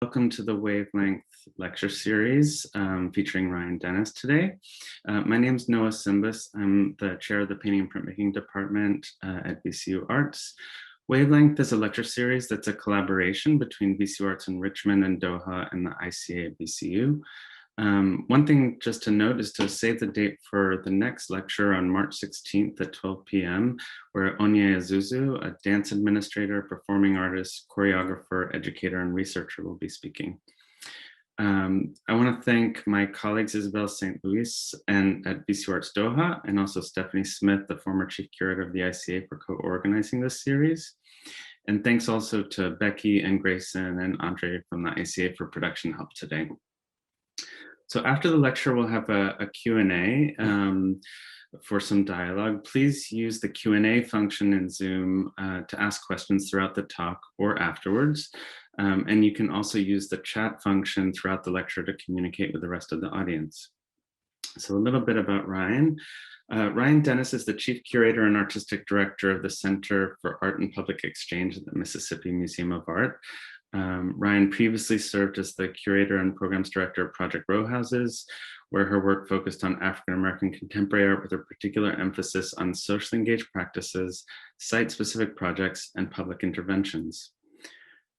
Welcome to the Wavelength lecture series featuring Ryan Dennis today. My name is Noah Simbas. I'm the chair of the Painting and Printmaking Department at VCUarts. Wavelength is a lecture series that's a collaboration between VCUarts in Richmond and Doha and the ICA at VCU. One thing just to note is to save the date for the next lecture on March 16th at 12 p.m., where Onye Azuzu, a dance administrator, performing artist, choreographer, educator, and researcher will be speaking. I want to thank my colleagues Isabel St. Louis and at VCUarts Doha, and also Stephanie Smith, the former chief curator of the ICA, for co-organizing this series. And thanks also to Becky and Grayson and Andre from the ICA for production help today. So after the lecture, we'll have a Q&A for some dialogue. Please use the Q&A function in Zoom to ask questions throughout the talk or afterwards. And you can also use the chat function throughout the lecture to communicate with the rest of the audience. So a little bit about Ryan. Ryan Dennis is the chief curator and artistic director of the Center for Art and Public Exchange at the Mississippi Museum of Art. Ryan previously served as the curator and programs director of Project Row Houses, where her work focused on African-American contemporary art with a particular emphasis on socially engaged practices, site-specific projects, and public interventions.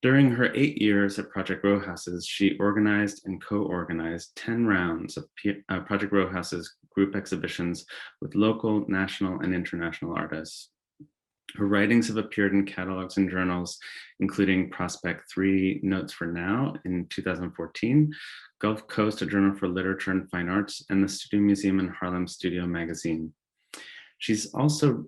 During her 8 years at Project Row Houses, she organized and co-organized 10 rounds of Project Row Houses group exhibitions with local, national, and international artists. Her writings have appeared in catalogs and journals, including Prospect 3 Notes for Now in 2014, Gulf Coast, a journal for literature and fine arts, and the Studio Museum in Harlem Studio magazine. She's also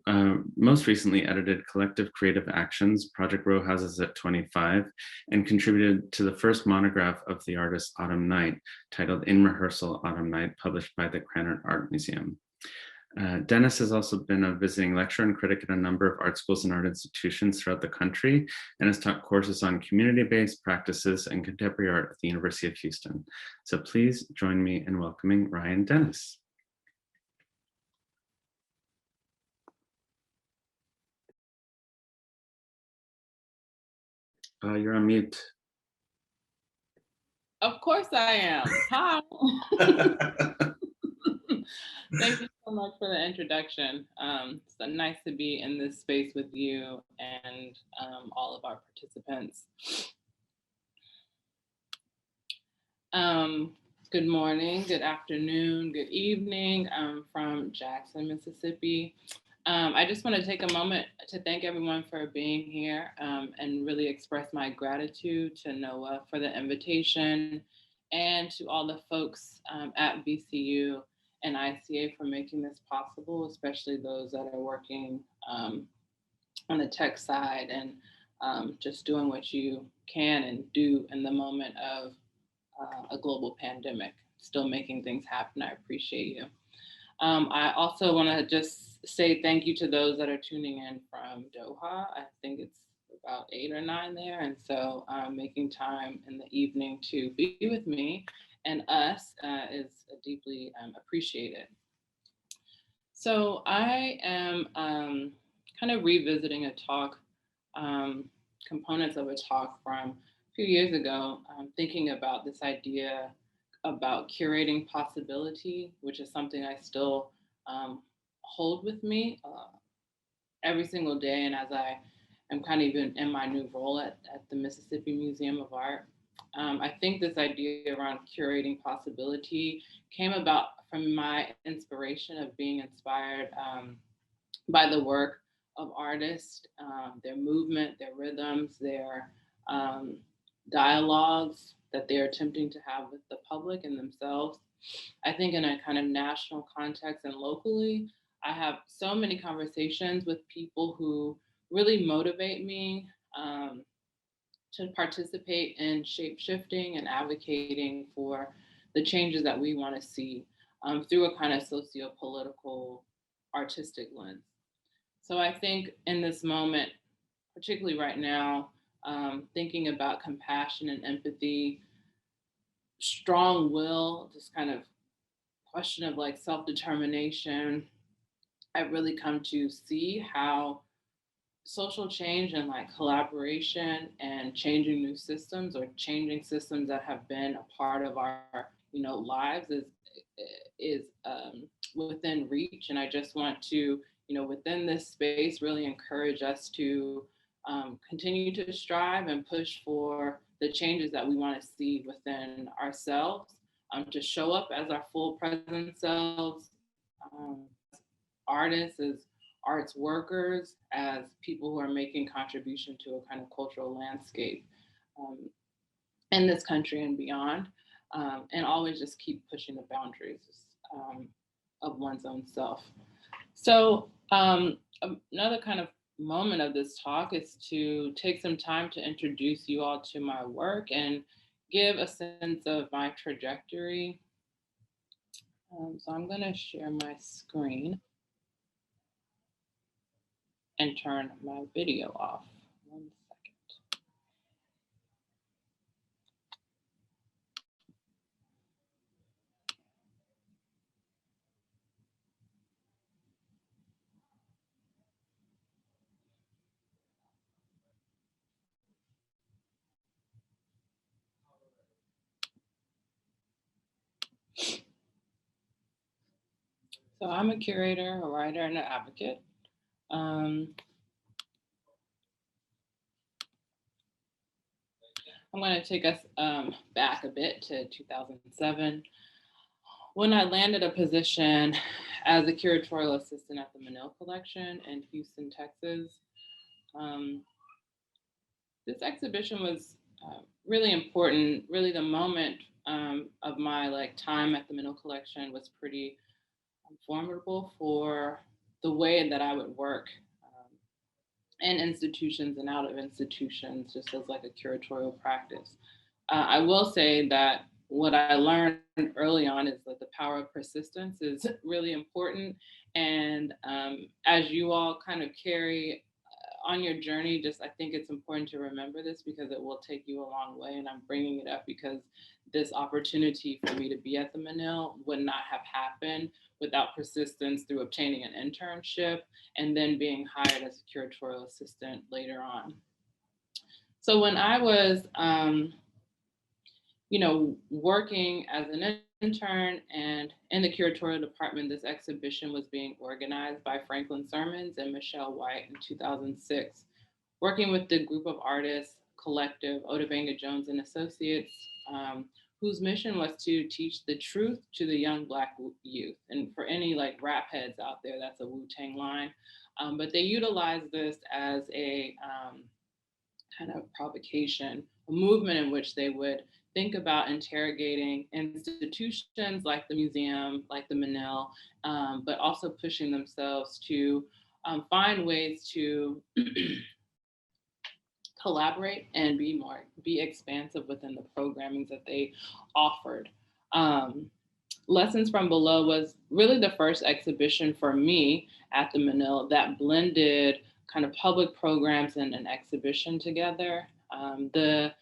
most recently edited Collective Creative Actions, Project Row Houses at 25, and contributed to the first monograph of the artist Autumn Night, titled In Rehearsal Autumn Night, published by the Krannert Art Museum. Dennis has also been a visiting lecturer and critic at a number of art schools and art institutions throughout the country, and has taught courses on community-based practices and contemporary art at the University of Houston. So please join me in welcoming Ryan Dennis. You're on mute. Of course I am. Hi. Thank you so much for the introduction. It's nice to be in this space with you and all of our participants. Good morning, good afternoon, good evening. I'm from Jackson, Mississippi. I just want to take a moment to thank everyone for being here and really express my gratitude to Noah for the invitation and to all the folks at VCU and ICA for making this possible, especially those that are working on the tech side and just doing what you can and do in the moment of a global pandemic, still making things happen. I appreciate you. I also want to just say thank you to those that are tuning in from Doha. I think it's about 8 or 9 there. And so making time in the evening to be with me and us is deeply appreciated. So I am kind of revisiting a talk, components of a talk from a few years ago, thinking about this idea about curating possibility, which is something I still hold with me every single day. And as I am kind of even in my new role at the Mississippi Museum of Art, I think this idea around curating possibility came about from my inspiration of being inspired by the work of artists, their movement, their rhythms, their dialogues that they're attempting to have with the public and themselves. I think in a kind of national context and locally, I have so many conversations with people who really motivate me to participate in shape-shifting and advocating for the changes that we want to see through a kind of socio-political artistic lens. So I think in this moment, particularly right now, thinking about compassion and empathy, strong will, this kind of question of like self-determination, I've really come to see how social change and like collaboration and changing new systems or changing systems that have been a part of our lives is within reach. And I just want to within this space really encourage us to continue to strive and push for the changes that we want to see within ourselves, to show up as our full present selves, um, artists, as arts workers, as people who are making contribution to a kind of cultural landscape um, in this country and beyond, and always just keep pushing the boundaries um, of one's own self. So another kind of moment of this talk is to take some time to introduce you all to my work and give a sense of my trajectory. So I'm going to share my screen and turn my video off. 1 second. So I'm a curator, a writer, and an advocate. I'm going to take us back a bit to 2007, when I landed a position as a curatorial assistant at the Manil Collection in Houston, Texas. This exhibition was really important. Really, the moment of my time at the Manil Collection was pretty formidable for the way that I would work in institutions and out of institutions, just as like a curatorial practice. I will say that what I learned early on is that the power of persistence is really important. And as you all kind of carry on your journey, just I think it's important to remember this because it will take you a long way. And I'm bringing it up because this opportunity for me to be at the Manil would not have happened without persistence through obtaining an internship and then being hired as a curatorial assistant later on. So when I was, working as an intern and in the curatorial department, this exhibition was being organized by Franklin Sermons and Michelle White in 2006, working with the group of artists collective Otabanga Jones and Associates, whose mission was to teach the truth to the young Black youth. And for any rap heads out there, that's a Wu-Tang line. But they utilized this as a kind of provocation, a movement in which they would think about interrogating institutions like the museum, like the Manil, but also pushing themselves to find ways to collaborate and be expansive within the programming that they offered. Lessons from Below was really the first exhibition for me at the Manil that blended kind of public programs and an exhibition together. The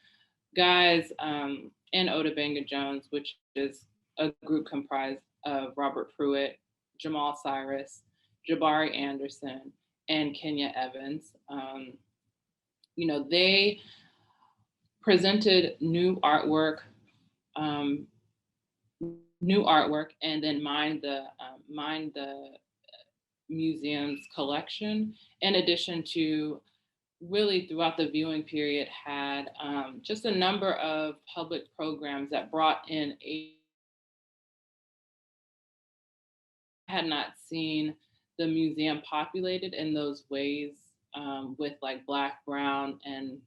guys in Otabanga Jones, which is a group comprised of Robert Pruitt, Jamal Cyrus, Jabari Anderson, and Kenya Evans. They presented new artwork, and then mined the museum's collection, in addition to really throughout the viewing period had just a number of public programs that brought in I had not seen the museum populated in those ways, with Black, Brown, and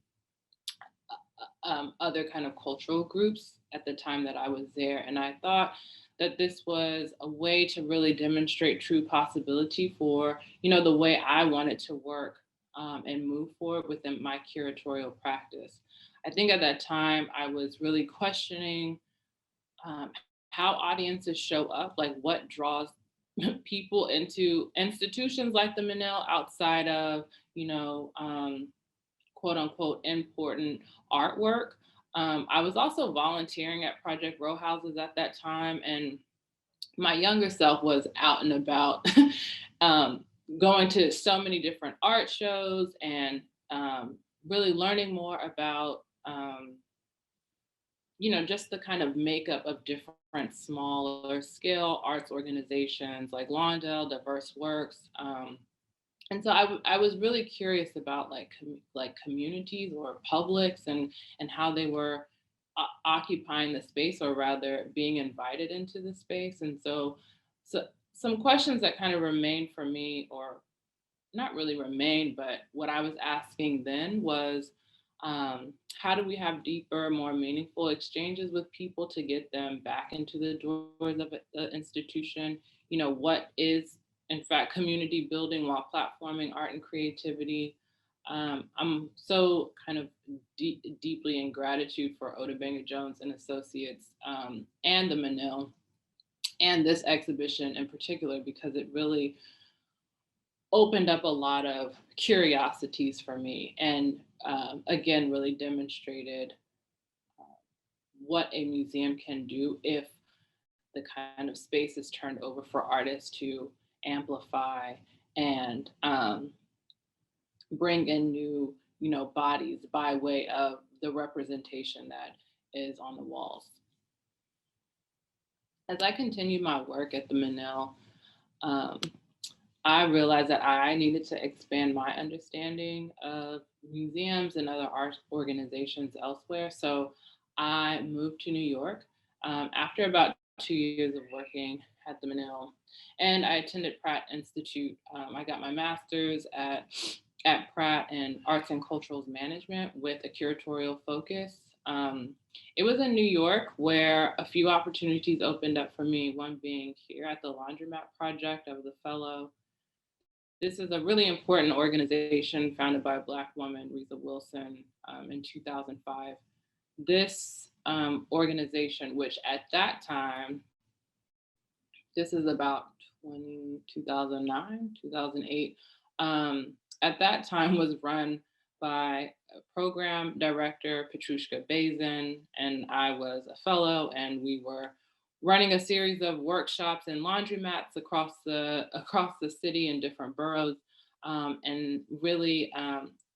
other kind of cultural groups at the time that I was there. And I thought that this was a way to really demonstrate true possibility for, the way I wanted to work and move forward within my curatorial practice. I think at that time I was really questioning how audiences show up, like what draws people into institutions like the Manil outside of, quote unquote important artwork. I was also volunteering at Project Row Houses at that time, and my younger self was out and about going to so many different art shows and really learning more about just the kind of makeup of different smaller scale arts organizations like Lawndale, Diverse Works. And so I was really curious about like communities or publics and how they were occupying the space, or rather being invited into the space. And so some questions that kind of remained for me, or not really remained, but what I was asking then was, how do we have deeper, more meaningful exchanges with people to get them back into the doors of the institution? What is, in fact, community building while platforming art and creativity? I'm so kind of deeply in gratitude for Oda Banger Jones and Associates, and the Manil, and this exhibition in particular, because it really opened up a lot of curiosities for me, and again really demonstrated what a museum can do if the kind of space is turned over for artists to amplify and bring in new bodies by way of the representation that is on the walls. As I continued my work at the Manil, I realized that I needed to expand my understanding of museums and other art organizations elsewhere. So I moved to New York after about 2 years of working at the Manil, and I attended Pratt Institute. I got my master's at Pratt in Arts and Cultural Management with a curatorial focus. It was in New York where a few opportunities opened up for me, one being here at the Laundromat Project. I was a fellow. This is a really important organization founded by a Black woman, Reza Wilson, in 2005. This organization, which at that time, this is about 2009, 2008, at that time was run by program director Petrushka Bazin, and I was a fellow, and we were running a series of workshops and laundromats across the city in different boroughs. And really,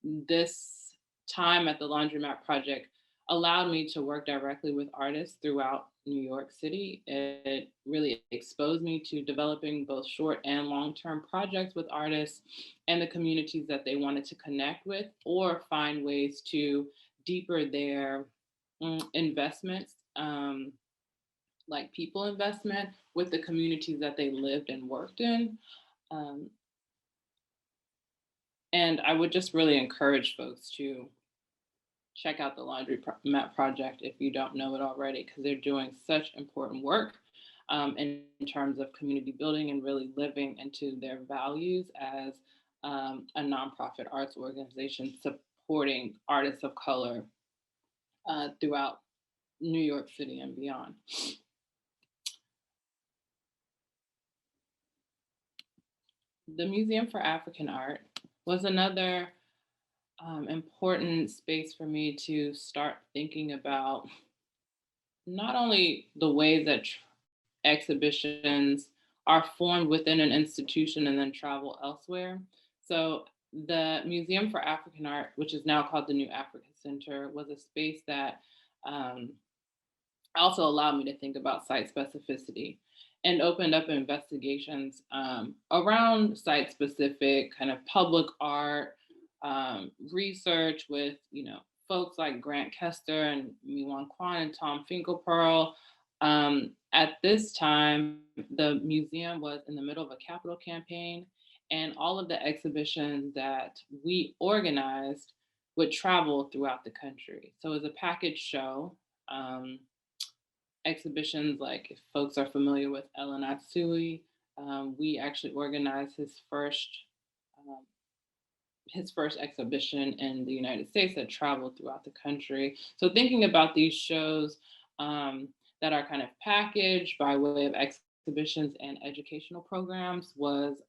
this time at the Laundromat Project allowed me to work directly with artists throughout New York City. It really exposed me to developing both short and long-term projects with artists and the communities that they wanted to connect with, or find ways to deeper their investments, like people investment, with the communities that they lived and worked in. And I would just really encourage folks to check out the Laundromat Project if you don't know it already, because they're doing such important work in terms of community building and really living into their values as a nonprofit arts organization supporting artists of color throughout New York City and beyond. The Museum for African Art was another important space for me to start thinking about not only the ways that exhibitions are formed within an institution and then travel elsewhere. So the Museum for African Art, which is now called the New Africa Center, was a space that also allowed me to think about site specificity and opened up investigations around site specific kind of public art research with, folks like Grant Kester and Miwan Kwan and Tom Finkelpearl. At this time, the museum was in the middle of a capital campaign, and all of the exhibitions that we organized would travel throughout the country. So it was a package show. Exhibitions, like if folks are familiar with Ellen Atsui, we actually organized his first exhibition in the United States that traveled throughout the country. So thinking about these shows that are kind of packaged by way of exhibitions and educational programs was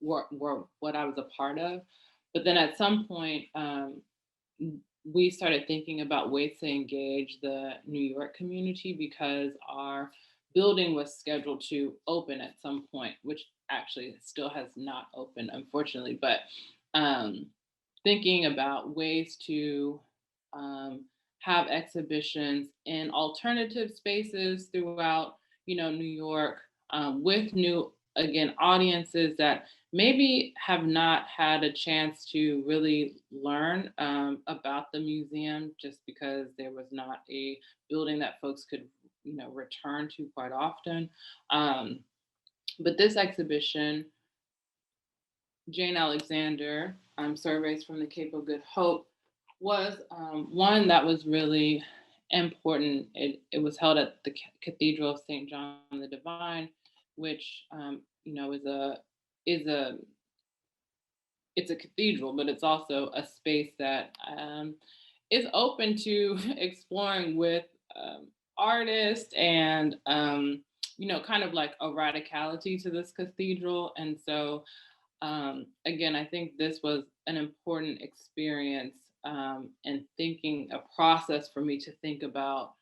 what I was a part of. But then at some point, we started thinking about ways to engage the New York community, because our building was scheduled to open at some point, which actually still has not opened, unfortunately, but thinking about ways to um, have exhibitions in alternative spaces throughout, New York, with new, again, audiences that maybe have not had a chance to really learn about the museum just because there was not a building that folks could, return to quite often. Um, but this exhibition, Jane Alexander, Surveys from the Cape of Good Hope, was one that was really important. It was held at the Cathedral of St. John the Divine, which is a it's a cathedral, but it's also a space that is open to exploring with artists and kind of like a radicality to this cathedral. And so again, I think this was an important experience and thinking a process for me to think about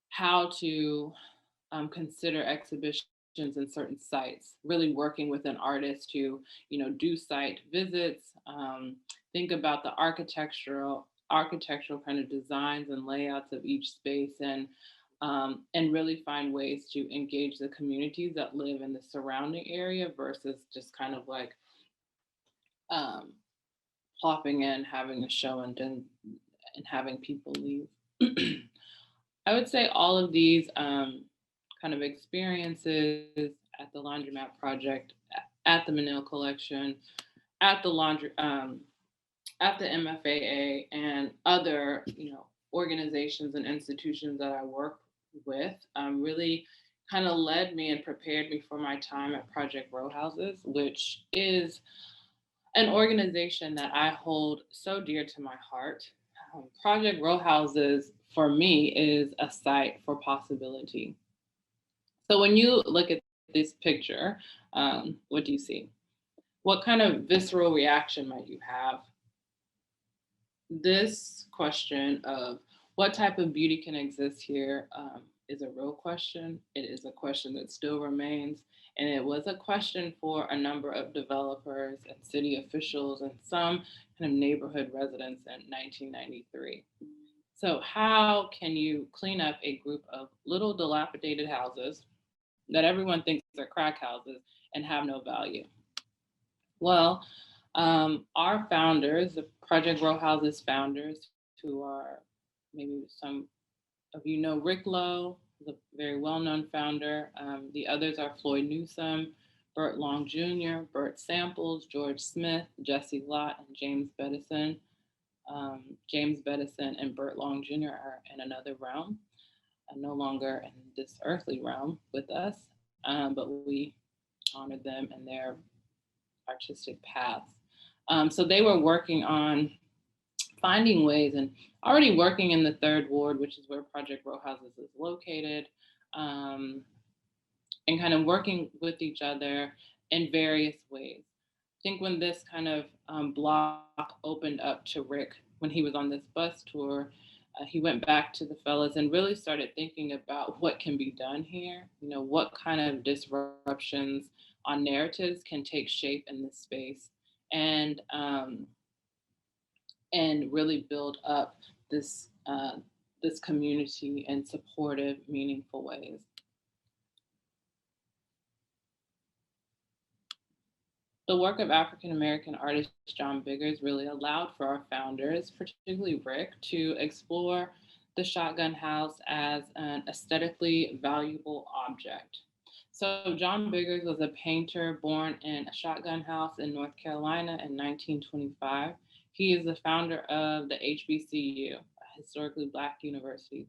how to consider exhibitions in certain sites, really working with an artist to, do site visits, think about the architectural kind of designs and layouts of each space, and really find ways to engage the communities that live in the surrounding area versus just kind of like um, plopping in, having a show, and having people leave. I would say all of these kind of experiences at the Laundromat Project, at the Manil Collection, at the at the MFAA, and other organizations and institutions that I work with really kind of led me and prepared me for my time at Project Row Houses, which is an organization that I hold so dear to my heart. Project Row Houses for me is a site for possibility. So when you look at this picture, what do you see? What kind of visceral reaction might you have? This question of what type of beauty can exist here is a real question. It is a question that still remains. And it was a question for a number of developers and city officials and some kind of neighborhood residents in 1993. So, how can you clean up a group of little dilapidated houses that everyone thinks are crack houses and have no value? Well, our founders, the Project Row Houses founders, who are maybe some of you know Rick Lowe, the very well-known founder. The others are Floyd Newsome, Burt Long Jr., Burt Samples, George Smith, Jesse Lott, and James Bettison. James Bettison and Burt Long Jr. are in another realm, no longer in this earthly realm with us, but we honor them and their artistic paths. So they were working on finding ways and already working in the third ward, which is where Project Row Houses is located, and kind of working with each other in various ways. I think when this kind of block opened up to Rick, when he was on this bus tour, he went back to the fellas and really started thinking about what can be done here. What kind of disruptions on narratives can take shape in this space, and really build up this this community in supportive, meaningful ways. The work of African American artist John Biggers really allowed for our founders, particularly Rick, to explore the shotgun house as an aesthetically valuable object. So John Biggers was a painter born in a shotgun house in North Carolina in 1925. He is the founder of the HBCU, a historically Black university,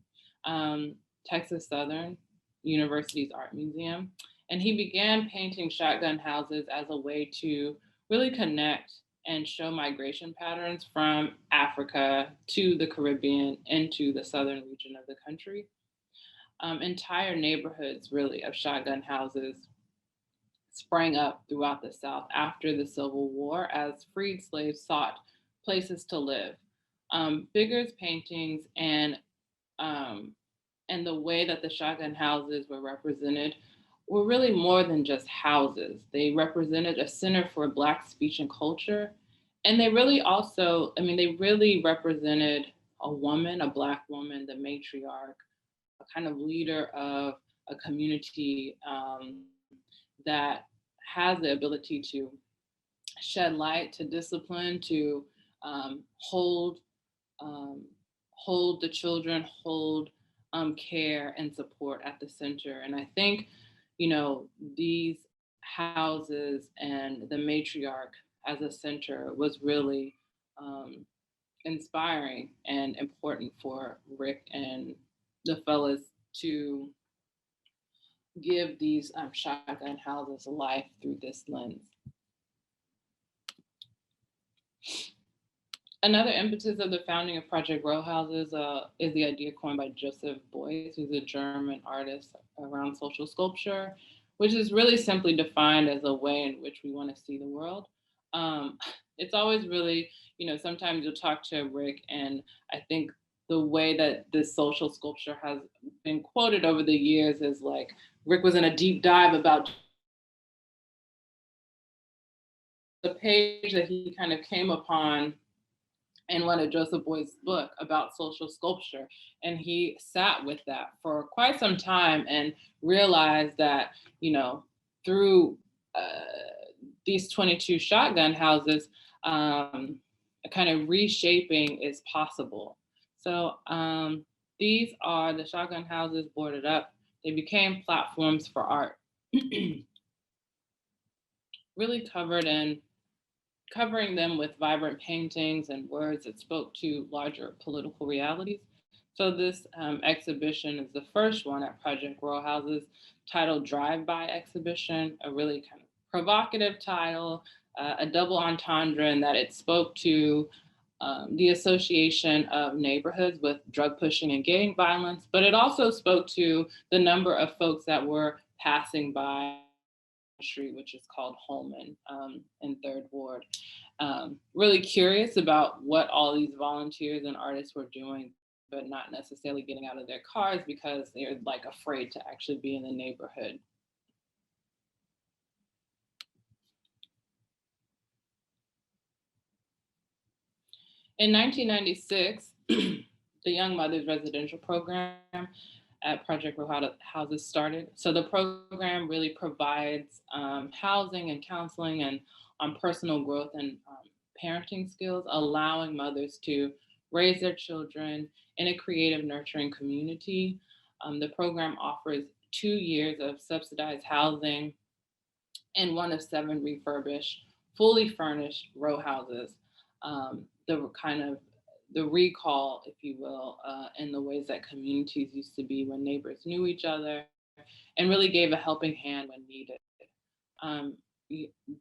Texas Southern University's Art Museum. And he began painting shotgun houses as a way to really connect and show migration patterns from Africa to the Caribbean into the southern region of the country. Entire neighborhoods, really, of shotgun houses sprang up throughout the South after the Civil War as freed slaves sought places to live. Biggers' paintings and the way that the shotgun houses were represented were really more than just houses. They represented a center for Black speech and culture. And they really also, I mean, they really represented a woman, a Black woman, the matriarch, a kind of leader of a community that has the ability to shed light, to discipline, to hold um, hold the children, hold care and support at the center. And I think, you know, these houses and the matriarch as a center was really um, inspiring and important for Rick and the fellas to give these shotgun houses life through this lens. Another impetus of the founding of Project Row Houses is the idea coined by Joseph Beuys, who's a German artist around social sculpture, which is really simply defined as a way in which we want to see the world. Um, it's always really, you know, sometimes you'll talk to Rick, and I think the way that this social sculpture has been quoted over the years is like Rick was in a deep dive about the page that he kind of came upon in one of Joseph Beuys' book about social sculpture. And he sat with that for quite some time and realized that, you know, through these 22 shotgun houses, a kind of reshaping is possible. So these are the shotgun houses boarded up. They became platforms for art, really covering them with vibrant paintings and words that spoke to larger political realities. So this exhibition is the first one at Project Row Houses, titled Drive-By Exhibition, a really kind of provocative title, a double entendre in that it spoke to the association of neighborhoods with drug pushing and gang violence, but it also spoke to the number of folks that were passing by street, which is called Holman in Third Ward. Really curious about what all these volunteers and artists were doing, but not necessarily getting out of their cars because they're like afraid to actually be in the neighborhood. In 1996, the Young Mothers Residential Program at Project Row Houses started. So the program really provides housing and counseling and personal growth and parenting skills, allowing mothers to raise their children in a creative, nurturing community. The program offers 2 years of subsidized housing and one of 7 refurbished, fully furnished row houses. The kind of the recall, if you will, in the ways that communities used to be when neighbors knew each other and really gave a helping hand when needed. Um,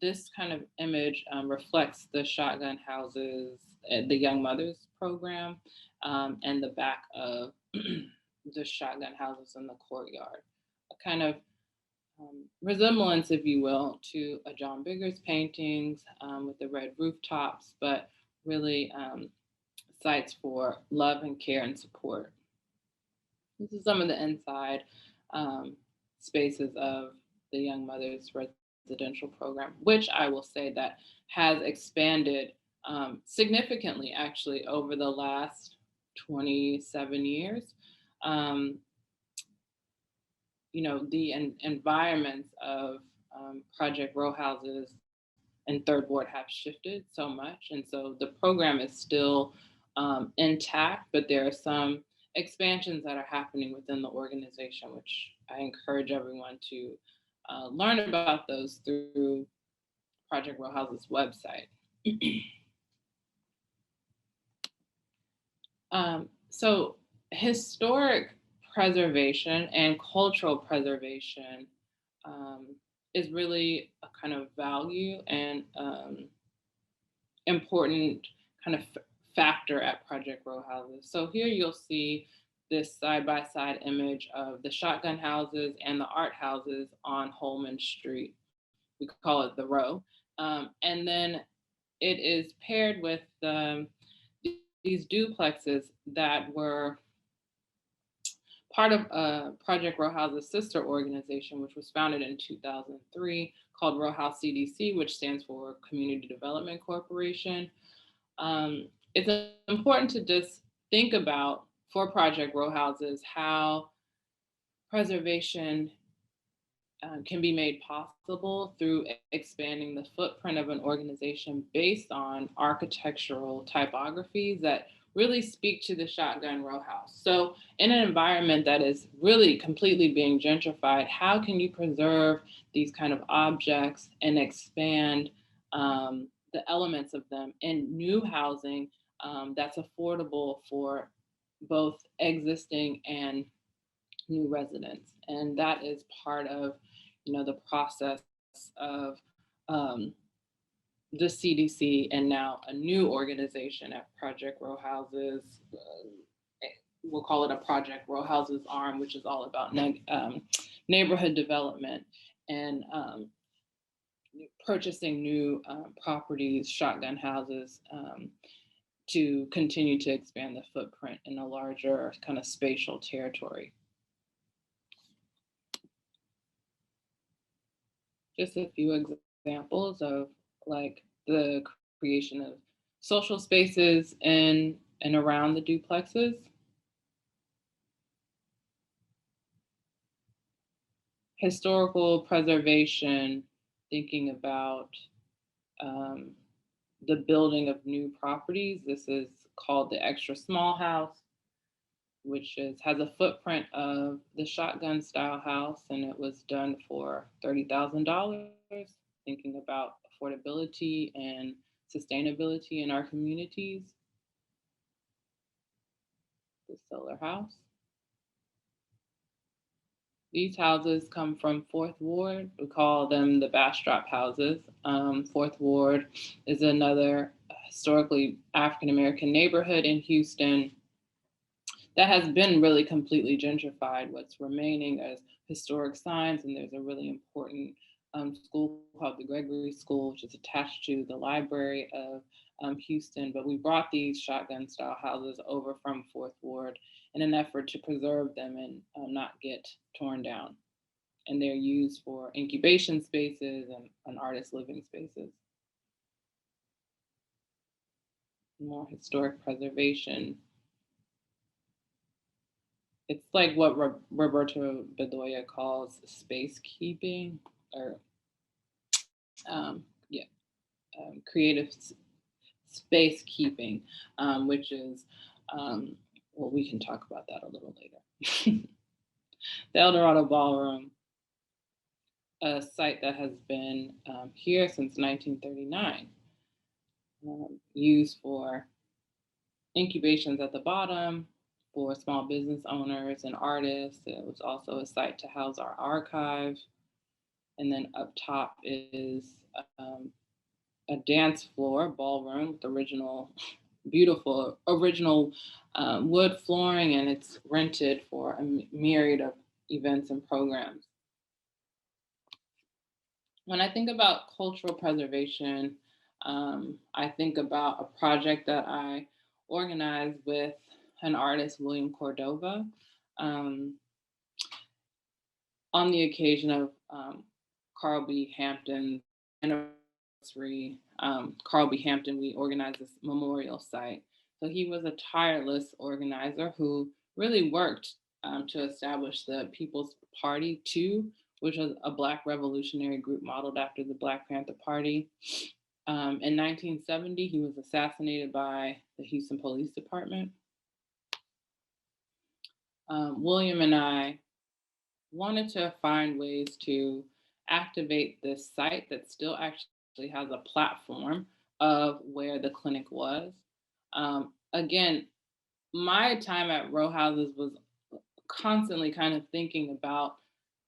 this kind of image reflects the shotgun houses, the Young Mothers program, and the back of the shotgun houses in the courtyard. A kind of resemblance, if you will, to a John Biggers paintings with the red rooftops, but really sites for love and care and support. This is some of the inside spaces of the Young Mothers Residential Program, which I will say that has expanded significantly actually over the last 27 years. You know, the environments of Project Row Houses and Third Ward have shifted so much. And so the program is still intact, but there are some expansions that are happening within the organization, which I encourage everyone to learn about those through Project Row Houses website. So historic preservation and cultural preservation is really a kind of value and important kind of factor at Project Row Houses. So here you'll see this side-by-side image of the shotgun houses and the art houses on Holman Street. We call it the Row. And then it is paired with these duplexes that were part of Project Row House's sister organization, which was founded in 2003, called Row House CDC, which stands for Community Development Corporation. It's important to just think about, for Project Row Houses, how preservation can be made possible through expanding the footprint of an organization based on architectural typographies that really speak to the shotgun row house. So in an environment that is really completely being gentrified, how can you preserve these kind of objects and expand the elements of them in new housing that's affordable for both existing and new residents? And that is part of, the process of the CDC and now a new organization at Project Row Houses. We'll call it a Project Row Houses arm, which is all about neighborhood development and purchasing new properties, shotgun houses, to continue to expand the footprint in a larger kind of spatial territory. Just a few examples of like the creation of social spaces in and around the duplexes. Historical preservation, thinking about the building of new properties. This is called the extra small house, which has a footprint of the shotgun style house, and it was done for $30,000, thinking about affordability and sustainability in our communities. The solar house. These houses come from Fourth Ward. We call them the Bastrop houses. Fourth Ward is another historically African-American neighborhood in Houston that has been really completely gentrified. What's remaining as historic signs, and there's a really important school called the Gregory School, which is attached to the Library of Houston. But we brought these shotgun style houses over from Fourth Ward in an effort to preserve them and not get torn down. And they're used for incubation spaces and artist living spaces. More historic preservation. It's like what Roberto Bedoya calls space keeping, or creative space keeping, which is, well, we can talk about that a little later. The Eldorado Ballroom, a site that has been here since 1939, used for incubations at the bottom, for small business owners and artists. It was also a site to house our archive. And then up top is a dance floor, ballroom, with beautiful original wood flooring, and it's rented for a myriad of events and programs. When I think about cultural preservation, I think about a project that I organized with an artist, William Cordova, on the occasion of Carl B. Hampton's anniversary. Carl B. Hampton, we organized this memorial site. So he was a tireless organizer who really worked to establish the People's Party 2, which was a Black revolutionary group modeled after the Black Panther Party. In 1970, he was assassinated by the Houston Police Department. William and I wanted to find ways to activate this site that still actually has a platform of where the clinic was. Again, my time at row houses was constantly kind of thinking about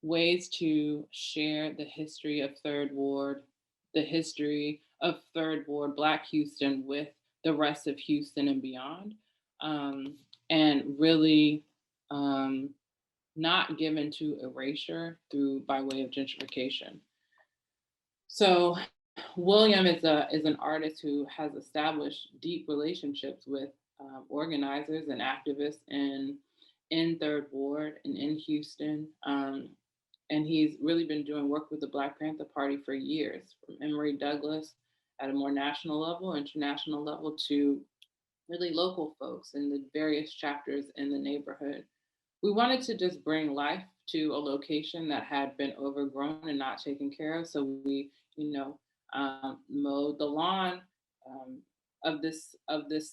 ways to share the history of Third Ward, the history of Third Ward, Black Houston, with the rest of Houston and beyond, and really not given to erasure by way of gentrification. So William is an artist who has established deep relationships with organizers and activists in in Third Ward and in Houston. And he's really been doing work with the Black Panther Party for years, from Emory Douglas at a more national level, international level, to really local folks in the various chapters in the neighborhood. We wanted to just bring life to a location that had been overgrown and not taken care of. So we, mowed the lawn um, of this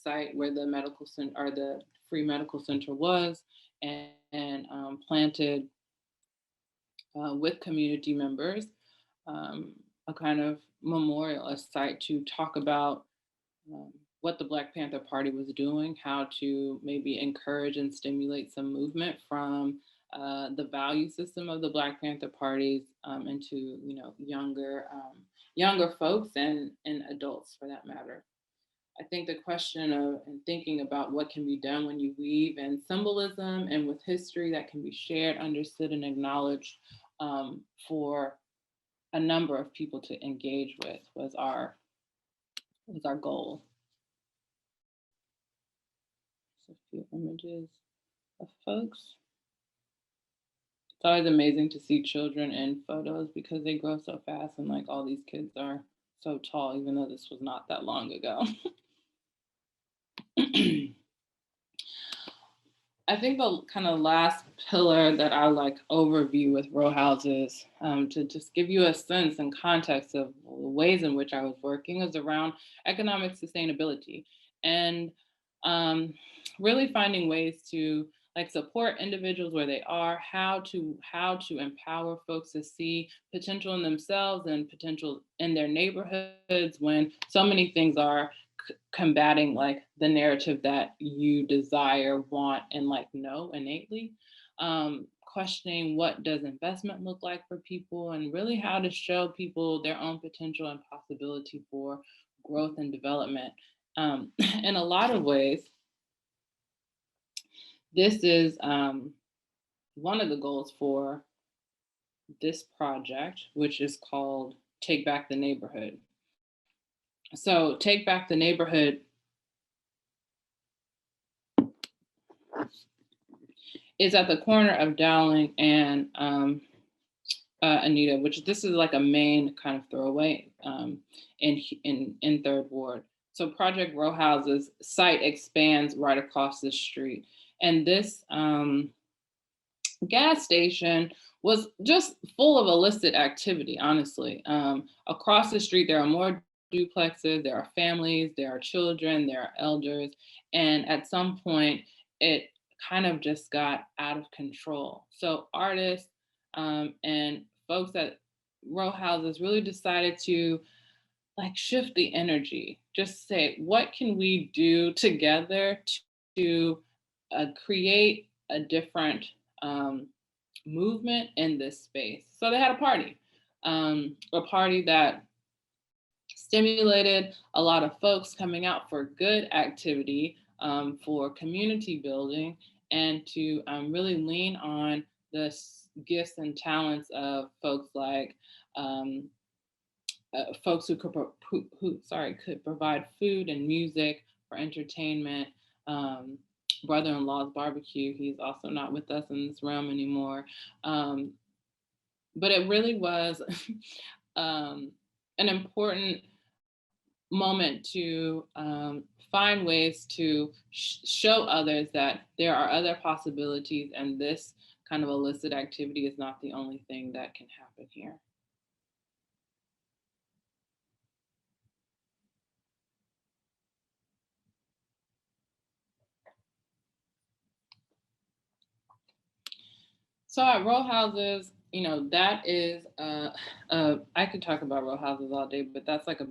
site where the medical center or the free medical center was, and planted with community members a kind of memorial, a site to talk about what the Black Panther Party was doing, how to maybe encourage and stimulate some movement from the value system of the Black Panther parties into younger folks and adults for that matter. I think the question of and thinking about what can be done when you weave in symbolism and with history that can be shared, understood, and acknowledged for a number of people to engage with was our goal. So a few images of folks. It's always amazing to see children in photos because they grow so fast, and like all these kids are so tall, even though this was not that long ago. I think the kind of last pillar that I like overview with row houses to just give you a sense and context of the ways in which I was working is around economic sustainability and really finding ways to like support individuals where they are, how to empower folks to see potential in themselves and potential in their neighborhoods when so many things are combating like the narrative that you desire, want, and like know innately. Questioning what does investment look like for people and really how to show people their own potential and possibility for growth and development. In a lot of ways, this is one of the goals for this project, which is called Take Back the Neighborhood. So Take Back the Neighborhood is at the corner of Dowling and Anita, which this is like a main kind of throwaway in Third Ward. So Project Row Houses site expands right across the street. And this gas station was just full of illicit activity, honestly. Across the street, there are more duplexes, there are families, there are children, there are elders. And at some point, it kind of just got out of control. So artists and folks at row houses really decided to like shift the energy, just say, what can we do together to create a different movement in this space? So they had a party that stimulated a lot of folks coming out for good activity, for community building, and to really lean on the gifts and talents of folks like folks who could provide food and music for entertainment. Brother-in-law's barbecue. He's also not with us in this realm anymore. But it really was an important moment to find ways to show others that there are other possibilities and this kind of illicit activity is not the only thing that can happen here. So at row houses, that is, I could talk about row houses all day, but that's like a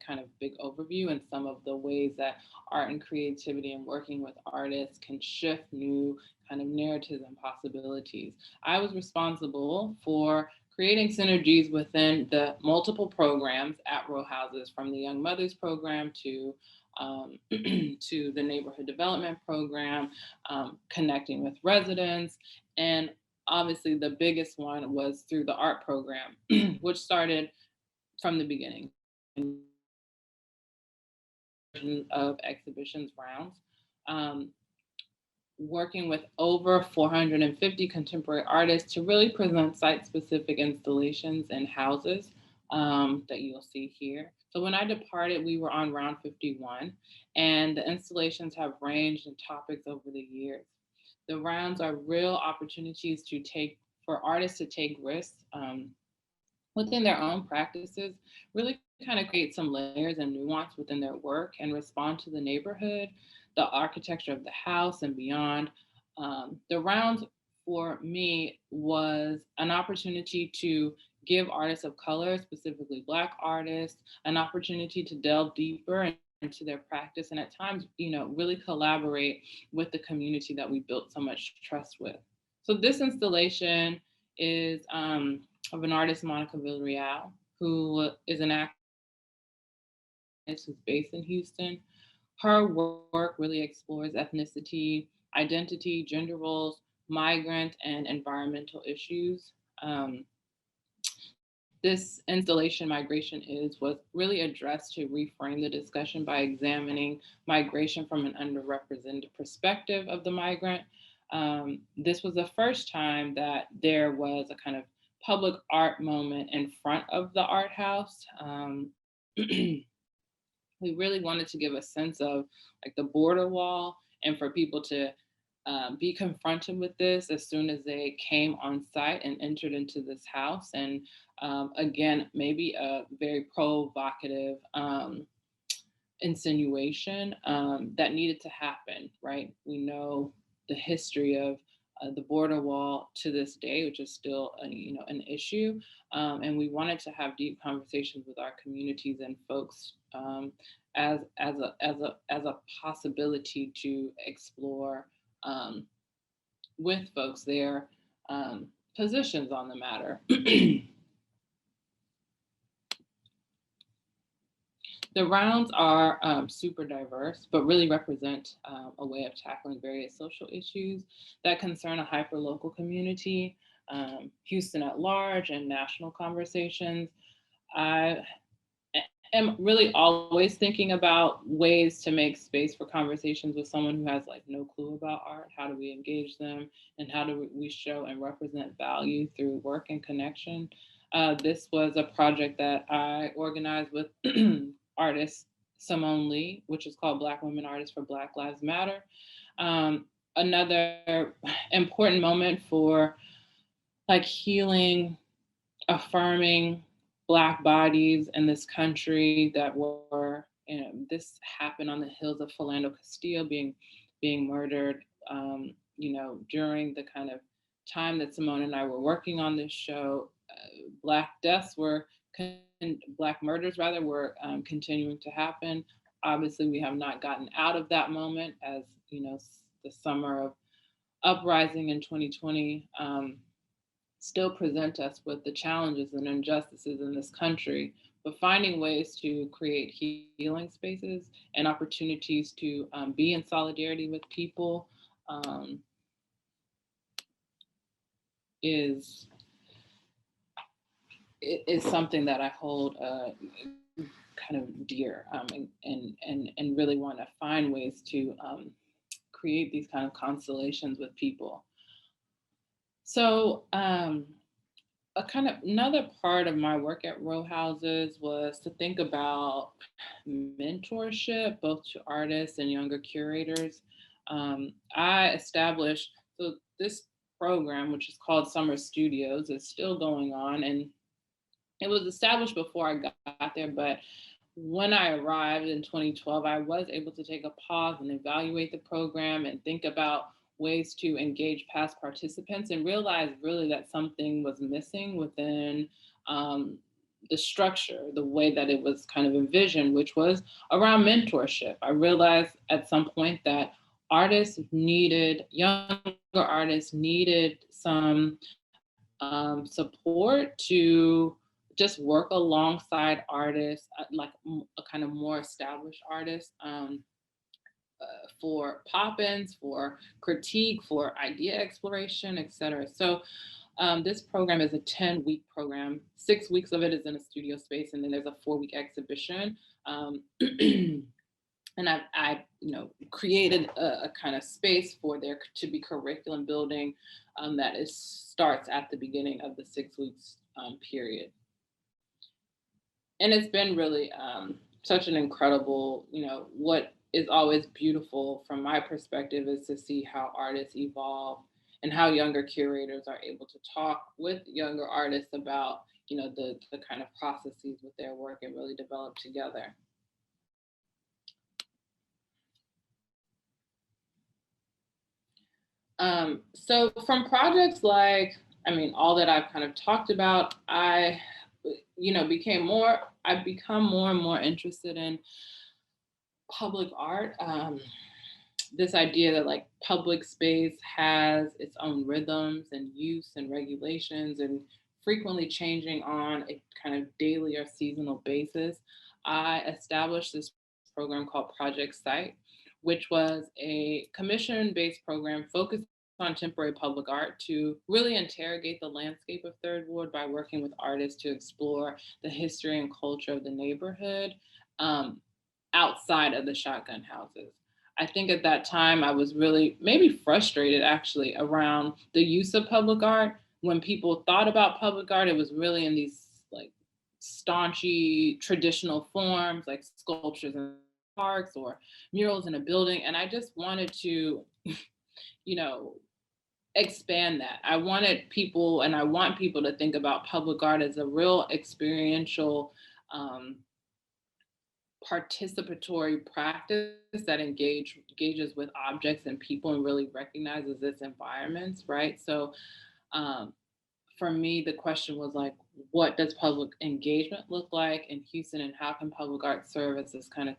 kind of big overview and some of the ways that art and creativity and working with artists can shift new kind of narratives and possibilities. I was responsible for creating synergies within the multiple programs at row houses, from the Young Mothers program to to the neighborhood development program, connecting with residents, and obviously the biggest one was through the art program, which started from the beginning of exhibitions rounds. working with over 450 contemporary artists to really present site-specific installations and houses that you'll see here. So when I departed, we were on round 51, and the installations have ranged in topics over the years. The rounds are real opportunities for artists to take risks within their own practices, really kind of create some layers and nuance within their work and respond to the neighborhood, the architecture of the house, and beyond. The rounds for me was an opportunity to give artists of color, specifically Black artists, an opportunity to delve deeper into their practice and at times, really collaborate with the community that we built so much trust with. So this installation is of an artist, Monica Villarreal, who is an actress who's based in Houston. Her work really explores ethnicity, identity, gender roles, migrant, and environmental issues. This installation, Migration Is, was really addressed to reframe the discussion by examining migration from an underrepresented perspective of the migrant. This was the first time that there was a kind of public art moment in front of the art house. We really wanted to give a sense of like the border wall and for people to be confronted with this as soon as they came on site and entered into this house. And again, maybe a very provocative insinuation that needed to happen, right? We know the history of the border wall to this day, which is still an issue, and we wanted to have deep conversations with our communities and folks as a possibility to explore with folks their positions on the matter. The rounds are super diverse, but really represent a way of tackling various social issues that concern a hyperlocal community, Houston at large, and national conversations. I am really always thinking about ways to make space for conversations with someone who has like no clue about art. How do we engage them, and how do we show and represent value through work and connection? This was a project that I organized with artist Simone Lee, which is called Black Women Artists for Black Lives Matter. Another important moment for like healing, affirming Black bodies in this country that were, this happened on the hills of Philando Castile being murdered, during the kind of time that Simone and I were working on this show. Black murders rather were continuing to happen. Obviously, we have not gotten out of that moment, as the summer of uprising in 2020 still present us with the challenges and injustices in this country, but finding ways to create healing spaces and opportunities to be in solidarity with people is something that I hold kind of dear, and really want to find ways to create these kind of constellations with people. So a kind of another part of my work at row houses was to think about mentorship, both to artists and younger curators. I established, so this program, which is called Summer Studios, is still going on, and it was established before I got there, but when I arrived in 2012, I was able to take a pause and evaluate the program and think about ways to engage past participants, and realize really that something was missing within the structure, the way that it was kind of envisioned, which was around mentorship. I realized at some point that younger artists needed some support to just work alongside artists, like a kind of more established artists, for pop-ins, for critique, for idea exploration, et cetera. So this program is a 10-week program. 6 weeks of it is in a studio space, and then there's a 4-week exhibition. And I created a kind of space for there to be curriculum building that starts at the beginning of the 6 weeks period. And it's been really such an incredible, what is always beautiful from my perspective is to see how artists evolve and how younger curators are able to talk with younger artists about, the kind of processes with their work and really develop together. So from projects like, all that I've kind of talked about, I've become more and more interested in public art. This idea that like public space has its own rhythms and use and regulations and frequently changing on a kind of daily or seasonal basis. I established this program called Project Site, which was a commission-based program focused on temporary public art to really interrogate the landscape of Third Ward by working with artists to explore the history and culture of the neighborhood um, outside of the shotgun houses. I think at that time I was really maybe frustrated actually around the use of public art. When people thought about public art, it was really in these like staunchy traditional forms like sculptures in parks or murals in a building. And I just wanted to, you know, expand that. I wanted people and I want people to think about public art as a real experiential um, participatory practice that engages with objects and people and really recognizes its environments, right? So um, for me, the question was like, what does public engagement look like in Houston, and how can public art serve as this kind of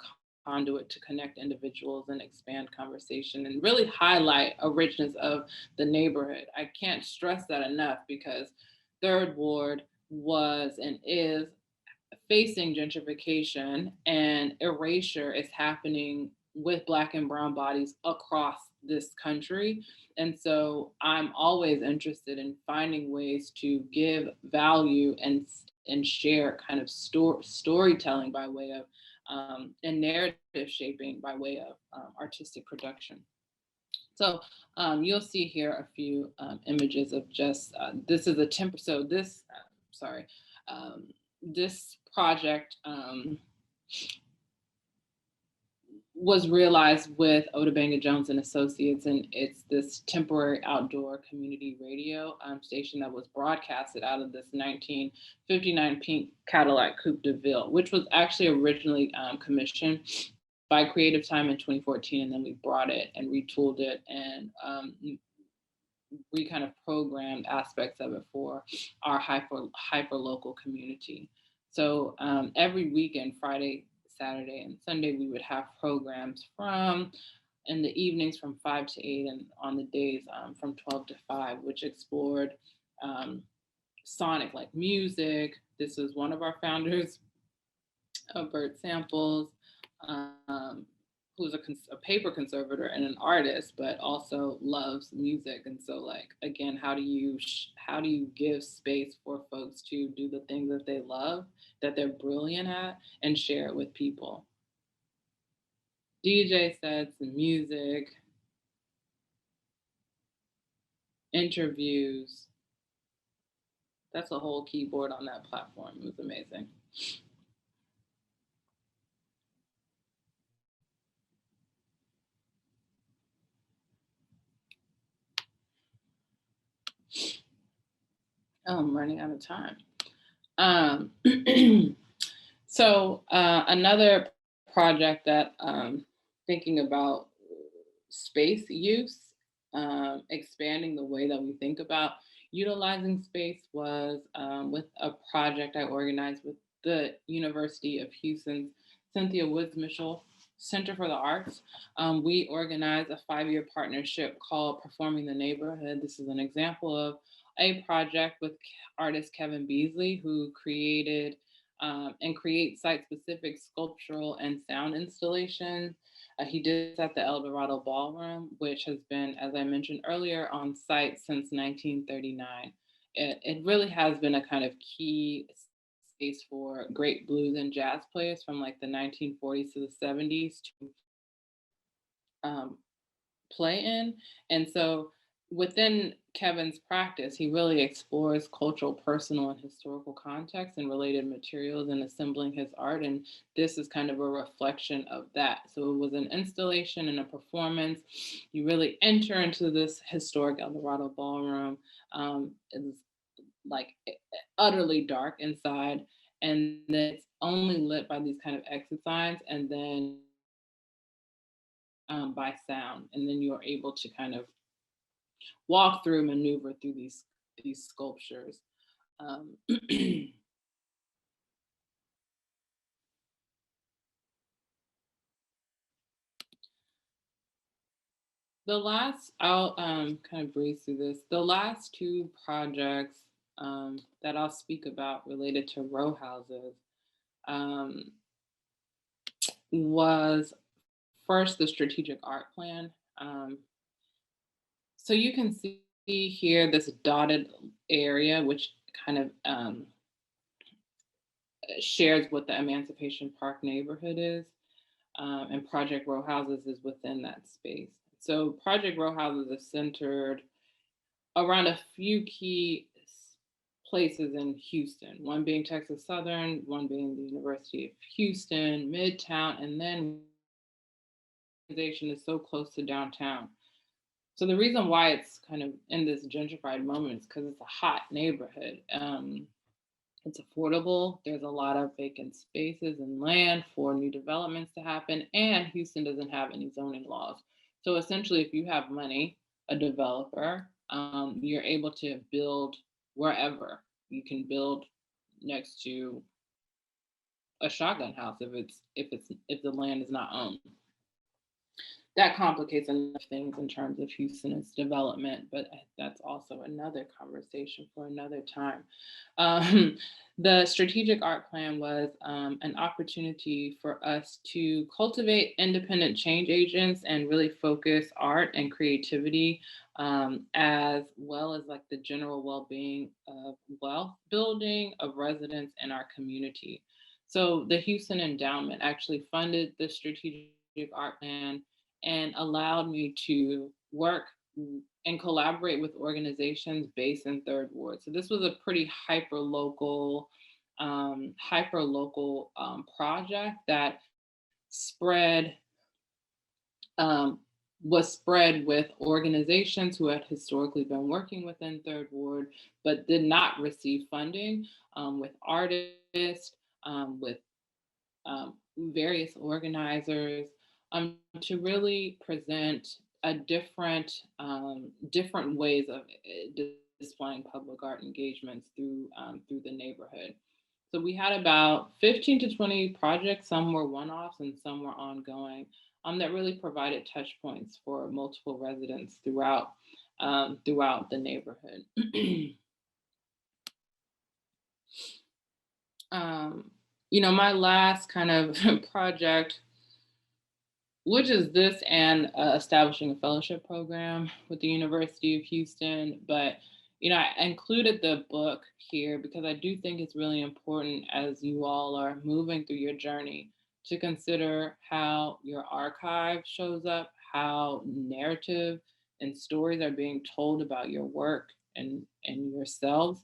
conduit to connect individuals and expand conversation and really highlight a richness of the neighborhood? I can't stress that enough because Third Ward was and is facing gentrification, and erasure is happening with Black and brown bodies across this country. And so I'm always interested in finding ways to give value and share kind of storytelling by way of and narrative shaping by way of artistic production. So you'll see here a few images of just this is a temp. So this, sorry, um, this project was realized with Otabanga Jones and Associates, and it's this temporary outdoor community radio station that was broadcasted out of this 1959 pink Cadillac Coupe de Ville, which was actually originally commissioned by Creative Time in 2014, and then we brought it and retooled it and we kind of programmed aspects of it for our hyper local community. So every weekend, Friday, Saturday, and Sunday, we would have programs from in the evenings from 5 to 8 and on the days from 12 to 5, which explored sonic like music. This is one of our founders, Bert Samples, who's a paper conservator and an artist, but also loves music. And so, like again, how do you give space for folks to do the things that they love, that they're brilliant at, and share it with people? DJ sets and music, interviews. That's a whole keyboard on that platform. It was amazing. Oh, I'm running out of time. So another project that thinking about space use, expanding the way that we think about utilizing space was with a project I organized with the University of Houston's Cynthia Woods Mitchell Center for the Arts. We organized a 5-year partnership called Performing the Neighborhood. This is an example of a project with artist Kevin Beasley, who created and creates site-specific sculptural and sound installations. He did this at the El Dorado Ballroom, which has been, as I mentioned earlier, on site since 1939. It really has been a kind of key space for great blues and jazz players from like the 1940s to the 70s to play in. And so within Kevin's practice, he really explores cultural, personal, and historical context and related materials in assembling his art. And this is kind of a reflection of that. So it was an installation and a performance. You really enter into this historic El Dorado ballroom. It's like utterly dark inside. And then it's only lit by these kind of exit signs. And then by sound, and then you're able to kind of walk through, maneuver through these sculptures. Um, I'll kind of breeze through this. The last two projects that I'll speak about related to row houses um, was first the strategic art plan. Um, so you can see here this dotted area, which kind of shares what the Emancipation Park neighborhood is, and Project Row Houses is within that space. So Project Row Houses is centered around a few key places in Houston, one being Texas Southern, one being the University of Houston, Midtown, and then organization is so close to downtown. So the reason why it's kind of in this gentrified moment is because it's a hot neighborhood. It's affordable. There's a lot of vacant spaces and land for new developments to happen. And Houston doesn't have any zoning laws. So essentially, if you have money, a developer, you're able to build wherever. You can build next to a shotgun house if the land is not owned. That complicates enough things in terms of Houston's development, but that's also another conversation for another time. The strategic art plan was an opportunity for us to cultivate independent change agents and really focus art and creativity, as well as like the general well-being of wealth building of residents in our community. So the Houston Endowment actually funded the strategic art plan and allowed me to work and collaborate with organizations based in Third Ward. So this was a pretty hyper local project that spread was spread with organizations who had historically been working within Third Ward, but did not receive funding, with artists, with various organizers, to really present a different ways of displaying public art engagements through the neighborhood. So we had about 15 to 20 projects. Some were one-offs and some were ongoing, that really provided touch points for multiple residents throughout the neighborhood. My last kind of project, which is this and establishing a fellowship program with the University of Houston. But, I included the book here because I do think it's really important as you all are moving through your journey to consider how your archive shows up, how narrative and stories are being told about your work and yourselves.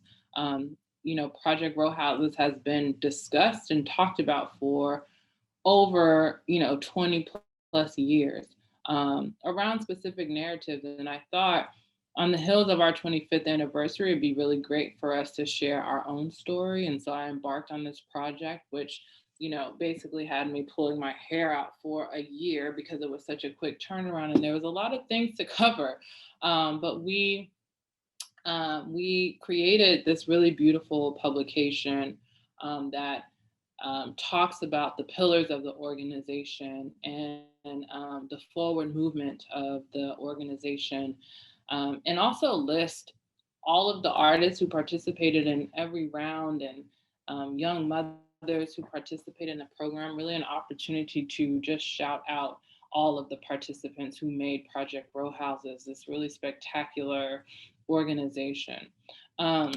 Project Row Houses has been discussed and talked about for over 20 plus years, around specific narratives. And I thought on the heels of our 25th anniversary, it'd be really great for us to share our own story. And so I embarked on this project, which basically had me pulling my hair out for a year because it was such a quick turnaround and there was a lot of things to cover. But we created this really beautiful publication that talks about the pillars of the organization and the forward movement of the organization, and also list all of the artists who participated in every round and young mothers who participated in the program. Really an opportunity to just shout out all of the participants who made Project Row Houses this really spectacular organization. My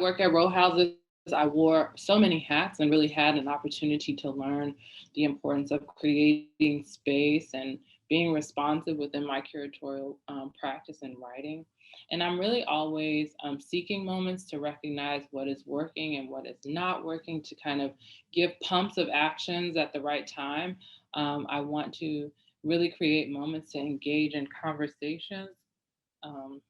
work at Row Houses I wore so many hats and really had an opportunity to learn the importance of creating space and being responsive within my curatorial practice and writing. And I'm really always seeking moments to recognize what is working and what is not working, to kind of give pumps of actions at the right time. I want to really create moments to engage in conversations. Um,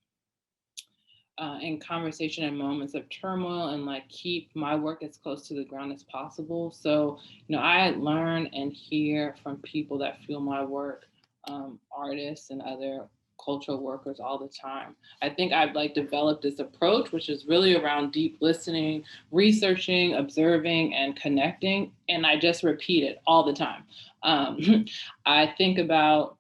in conversation and moments of turmoil, and like keep my work as close to the ground as possible. So, I learn and hear from people that feel my work, artists and other cultural workers all the time. I think I've like developed this approach, which is really around deep listening, researching, observing, and connecting. And I just repeat it all the time. I think about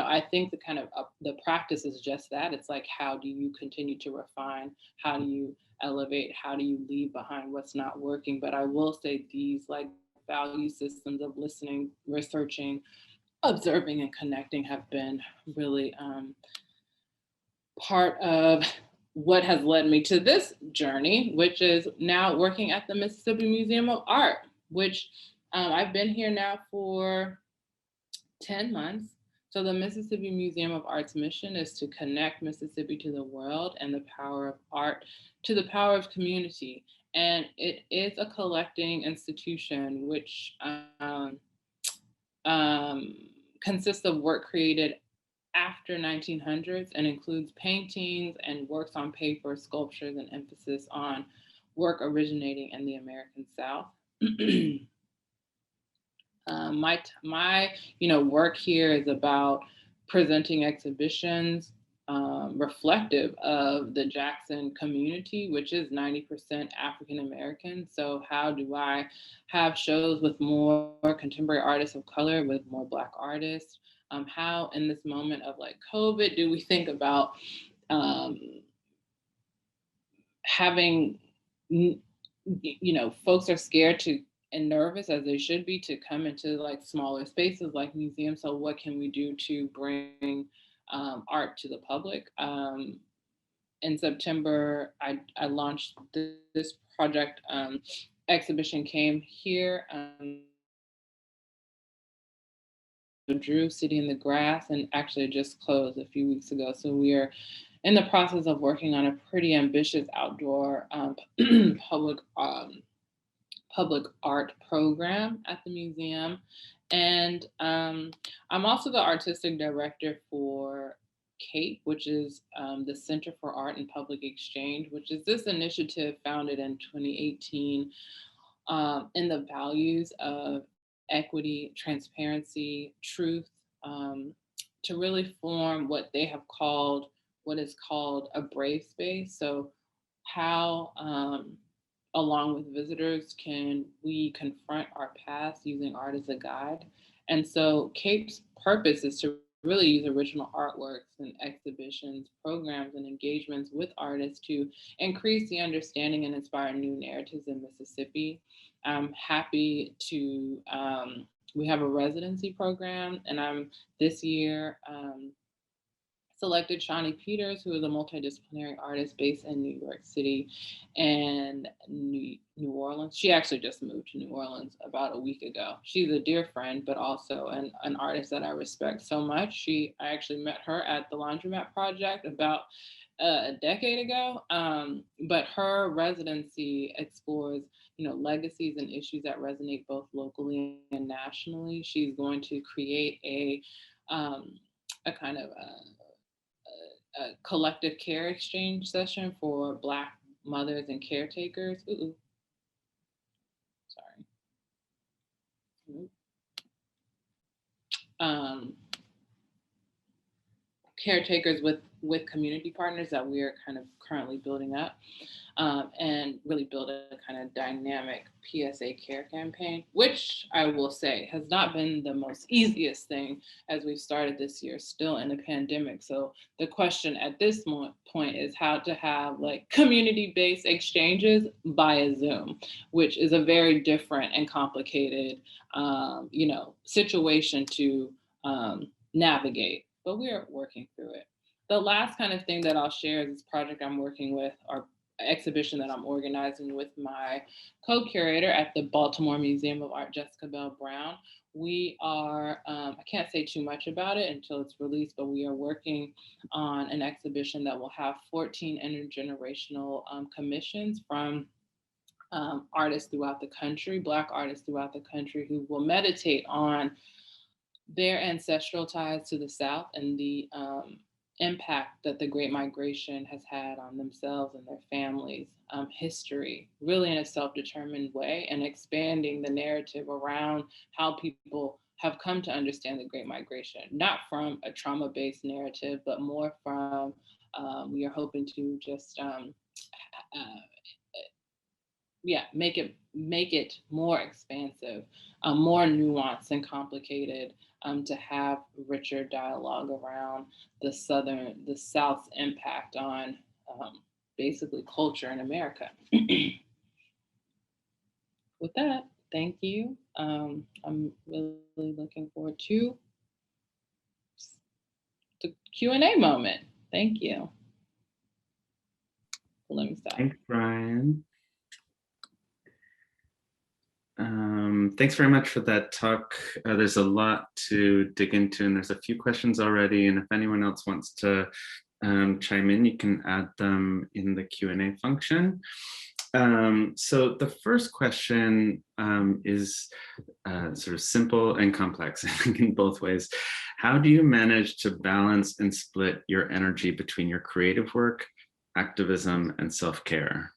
I think the kind of the practice is just that. It's like, how do you continue to refine? How do you elevate? How do you leave behind what's not working? But I will say these like value systems of listening, researching, observing, and connecting have been really part of what has led me to this journey, which is now working at the Mississippi Museum of Art, which I've been here now for 10 months. So the Mississippi Museum of Art's mission is to connect Mississippi to the world and the power of art to the power of community. And it is a collecting institution which um, consists of work created after 1900s and includes paintings and works on paper, sculptures, and emphasis on work originating in the American South. My work here is about presenting exhibitions reflective of the Jackson community, which is 90% African American. So how do I have shows with more contemporary artists of color, with more Black artists? How in this moment of like COVID do we think about having, folks are scared to and nervous, as they should be, to come into like smaller spaces like museums. So what can we do to bring art to the public? In September, I launched this project. Exhibition came here. Drew City in the Grass, and actually just closed a few weeks ago. So we are in the process of working on a pretty ambitious outdoor public art program at the museum. And I'm also the artistic director for CAPE, which is the Center for Art and Public Exchange, which is this initiative founded in 2018 in the values of equity, transparency, truth, to really form what they have called, what is called a brave space. So how, along with visitors, can we confront our past using art as a guide? And so CAPE's purpose is to really use original artworks and exhibitions, programs, and engagements with artists to increase the understanding and inspire new narratives in Mississippi. I'm happy to, we have a residency program, and I'm this year selected Shawnee Peters, who is a multidisciplinary artist based in New York City and New Orleans. She actually just moved to New Orleans about a week ago. She's a dear friend, but also an artist that I respect so much. I actually met her at the Laundromat Project about a decade ago. But her residency explores, legacies and issues that resonate both locally and nationally. She's going to create a kind of a collective care exchange session for Black mothers and caretakers. Sorry. Caretakers with community partners that we are kind of currently building up, and really build a kind of dynamic PSA care campaign, which I will say has not been the most easiest thing as we've started this year, still in a pandemic. So the question at this point is how to have like community-based exchanges via Zoom, which is a very different and complicated, situation to navigate, but we're working through it. The last kind of thing that I'll share is this project I'm working with, or exhibition that I'm organizing with my co-curator at the Baltimore Museum of Art, Jessica Bell Brown. We are, I can't say too much about it until it's released, but we are working on an exhibition that will have 14 intergenerational commissions from artists throughout the country, Black artists throughout the country, who will meditate on their ancestral ties to the South and the impact that the Great Migration has had on themselves and their families, history, really in a self-determined way, and expanding the narrative around how people have come to understand the Great Migration, not from a trauma-based narrative, but more from, we are hoping to just yeah, make it more expansive, more nuanced and complicated, to have richer dialogue around the South's impact on basically culture in America. With that, thank you. I'm really looking forward to the Q&A moment. Thank you. Let me stop. Thanks, Brian. Thanks very much for that talk. There's a lot to dig into, and there's a few questions already. And if anyone else wants to chime in, you can add them in the Q&A function. So the first question is sort of simple and complex, I think, in both ways. How do you manage to balance and split your energy between your creative work, activism, and self-care?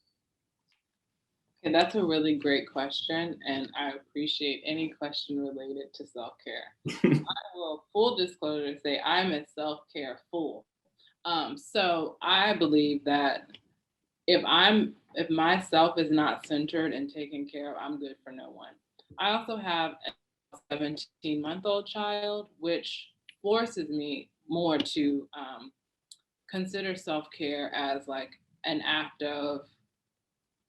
Okay, that's a really great question, and I appreciate any question related to self-care. I will, full disclosure, say I'm a self-care fool. So I believe that if myself is not centered and taken care of, I'm good for no one. I also have a 17-month-old child, which forces me more to consider self-care as like an act of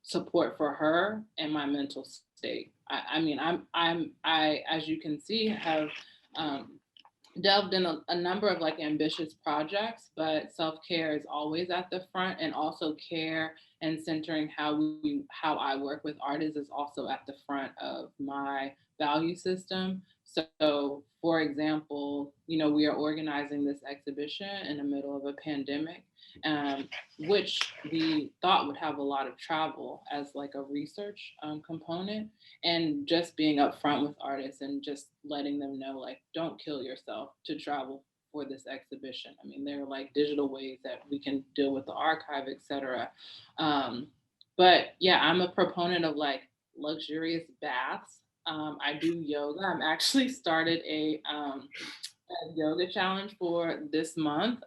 support for her and my mental state. I mean, I, as you can see, have delved in a number of like ambitious projects, but self-care is always at the front, and also care and centering how I work with artists is also at the front of my value system. So for example, we are organizing this exhibition in the middle of a pandemic, which we thought would have a lot of travel as like a research component, and just being upfront with artists and just letting them know, like, don't kill yourself to travel for this exhibition. I mean, there are like digital ways that we can deal with the archive, etc. But yeah, I'm a proponent of like luxurious baths. I do yoga. I'm actually started a yoga challenge for this month,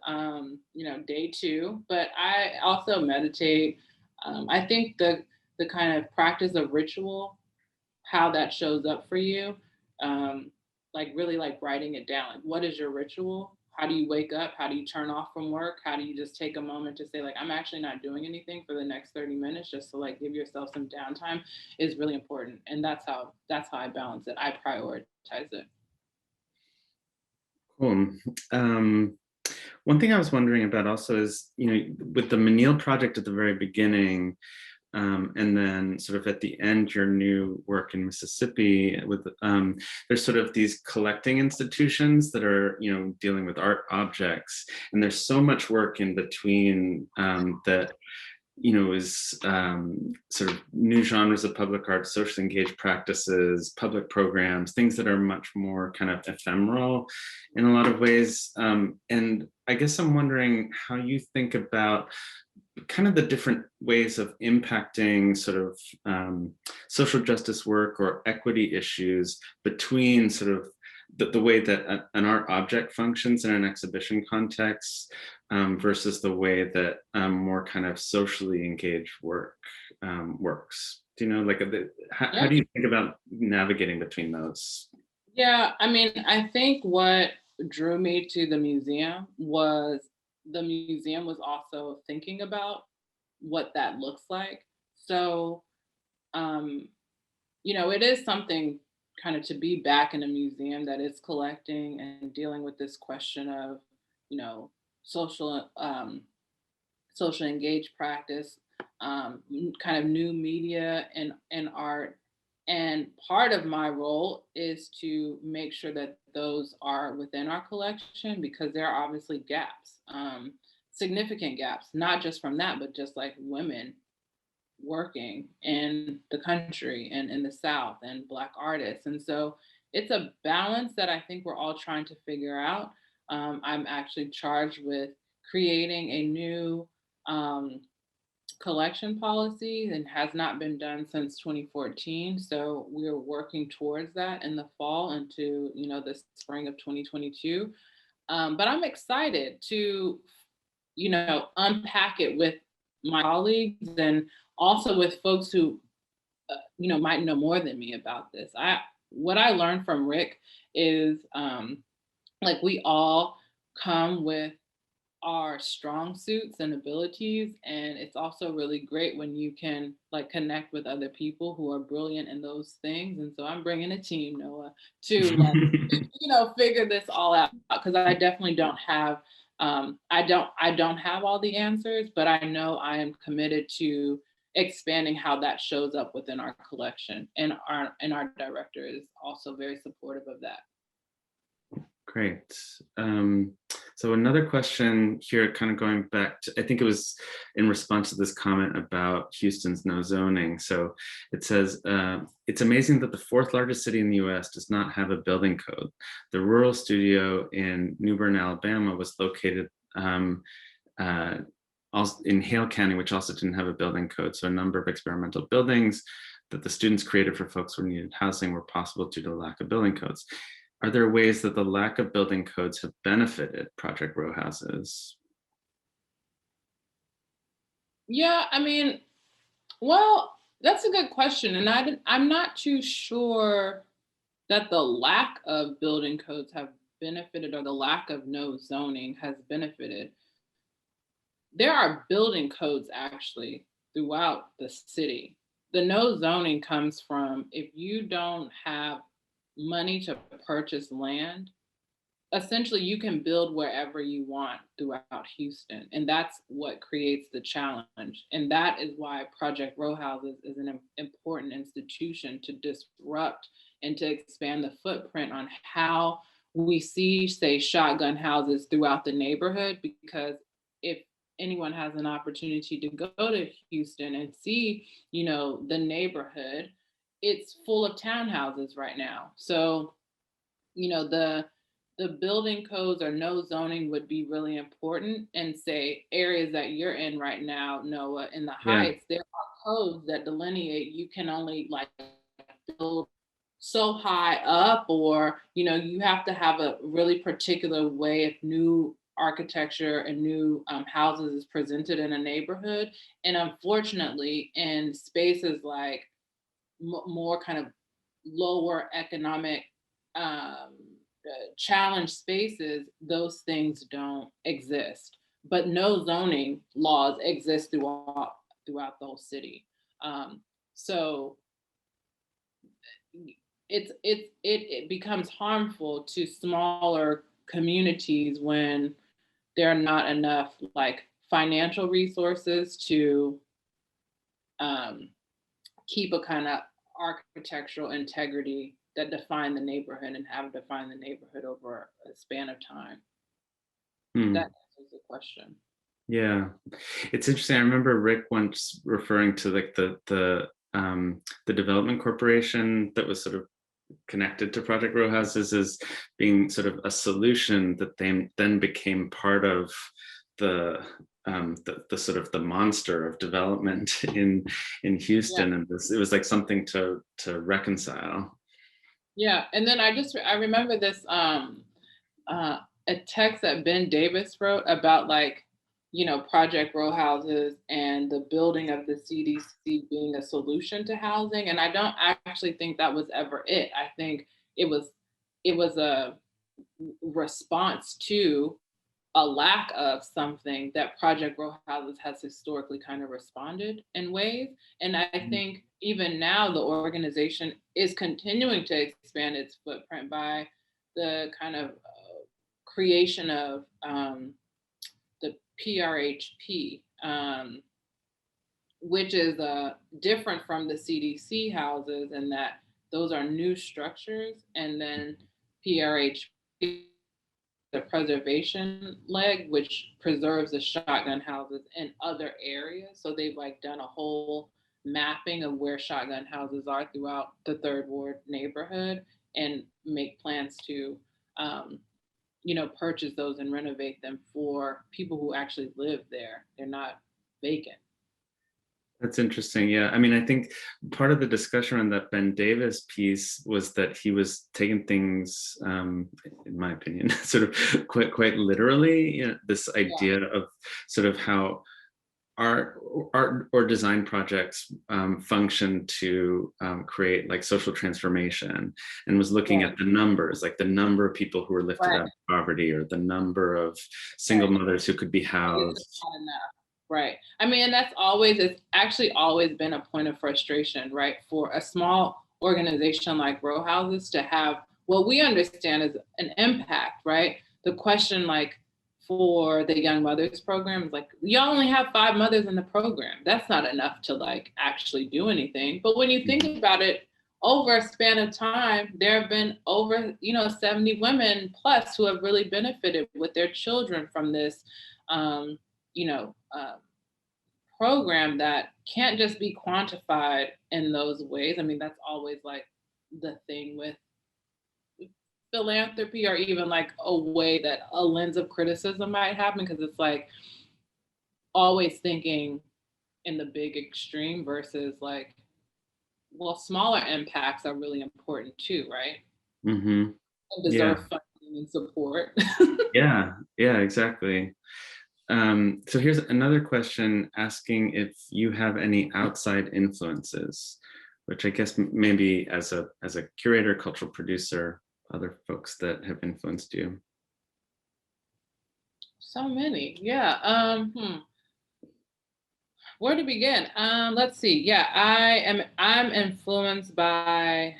day 2, but I also meditate. I think the kind of practice of ritual, how that shows up for you, like really like writing it down. Like, what is your ritual? How do you wake up? How do you turn off from work? How do you just take a moment to say, like, I'm actually not doing anything for the next 30 minutes, just to like give yourself some downtime, is really important. And that's how I balance it. I prioritize it. Cool. One thing I was wondering about also is, with the Menil project at the very beginning, and then sort of at the end, your new work in Mississippi, with there's sort of these collecting institutions that are, dealing with art objects, and there's so much work in between that is sort of new genres of public art, socially engaged practices, public programs, things that are much more kind of ephemeral in a lot of ways. And I guess I'm wondering how you think about kind of the different ways of impacting sort of social justice work or equity issues between sort of the way that an art object functions in an exhibition context versus the way that more kind of socially engaged work works. Do you know, like, how do you think about navigating between those? Yeah, I mean, I think what drew me to the museum was also thinking about what that looks like. So, it is something kind of to be back in a museum that is collecting and dealing with this question of, social social engaged practice, kind of new media and art. And part of my role is to make sure that those are within our collection, because there are obviously gaps, significant gaps, not just from that, but just like women working in the country and in the South and Black artists. And so it's a balance that I think we're all trying to figure out. I'm actually charged with creating a new um, collection policy, and has not been done since 2014. So we're working towards that in the fall into, the spring of 2022. But I'm excited to, unpack it with my colleagues, and also with folks who, might know more than me about this. What I learned from Rick is, like, we all come with our strong suits and abilities, and it's also really great when you can like connect with other people who are brilliant in those things. And so I'm bringing a team, Noah, to like figure this all out, because I definitely don't have I don't have all the answers, but I know I am committed to expanding how that shows up within our collection, and our director is also very supportive of that. Great. So another question here, kind of going back to, I think it was in response to this comment about Houston's no zoning. So it says, it's amazing that the fourth largest city in the US does not have a building code. The rural studio in New Bern, Alabama was located also in Hale County, which also didn't have a building code. So a number of experimental buildings that the students created for folks who needed housing were possible due to the lack of building codes. Are there ways that the lack of building codes have benefited Project Row Houses? Yeah, I mean, well, that's a good question. And I'm not too sure that the lack of building codes have benefited, or the lack of no zoning has benefited. There are building codes actually throughout the city. The no zoning comes from if you don't have money to purchase land, essentially you can build wherever you want throughout Houston. And that's what creates the challenge. And that is why Project Row Houses is an important institution to disrupt and to expand the footprint on how we see, say, shotgun houses throughout the neighborhood. Because if anyone has an opportunity to go to Houston and see, the neighborhood, it's full of townhouses right now. So, the building codes or no zoning would be really important. And say areas that you're in right now, Noah, in the Heights, there are codes that delineate you can only like build so high up, or you have to have a really particular way of new architecture and new houses is presented in a neighborhood. And unfortunately, in spaces like more kind of lower economic challenged spaces, those things don't exist. But no zoning laws exist throughout the whole city. So it becomes harmful to smaller communities when there are not enough like financial resources to keep a kind of architectural integrity that define the neighborhood and have defined the neighborhood over a span of time. That answers the question. Yeah, it's interesting. I remember Rick once referring to like the development corporation that was sort of connected to Project Row Houses as being sort of a solution that they then became part of the sort of the monster of development in Houston. Yeah. And it was like something to reconcile. Yeah, and then I remember this a text that Ben Davis wrote about like, Project Row Houses and the building of the CDC being a solution to housing. And I don't actually think that was ever it. I think it was a response to a lack of something that Project Row Houses has historically kind of responded in ways. And I think even now the organization is continuing to expand its footprint by the kind of creation of the PRHP, which is different from the CDC houses in that those are new structures, and then PRH, the preservation leg, which preserves the shotgun houses in other areas. So they've like done a whole mapping of where shotgun houses are throughout the Third Ward neighborhood and make plans to, purchase those and renovate them for people who actually live there. They're not vacant. That's interesting. Yeah. I mean, I think part of the discussion on that Ben Davis piece was that he was taking things, in my opinion, sort of quite literally, this idea of sort of how art or design projects function to create like social transformation, and was looking at the numbers, like the number of people who were lifted out of poverty, or the number of single mothers who could be housed. Right. I mean, it's actually always been a point of frustration, right? For a small organization like row houses to have what we understand as an impact, right? The question, like, for the Young Mothers program is like, y'all only have 5 mothers in the program. That's not enough to like actually do anything. But when you think about it, over a span of time, there have been over, 70 women plus who have really benefited with their children from this, program that can't just be quantified in those ways. I mean, that's always like the thing with philanthropy, or even like a way that a lens of criticism might happen, because it's like always thinking in the big extreme versus like, well, smaller impacts are really important too, right? Mm-hmm. And deserve funding and support. Yeah, exactly. So here's another question asking if you have any outside influences, which I guess maybe as a curator, cultural producer, other folks that have influenced you. So many, yeah. Where to begin? Let's see. Yeah, I'm influenced by,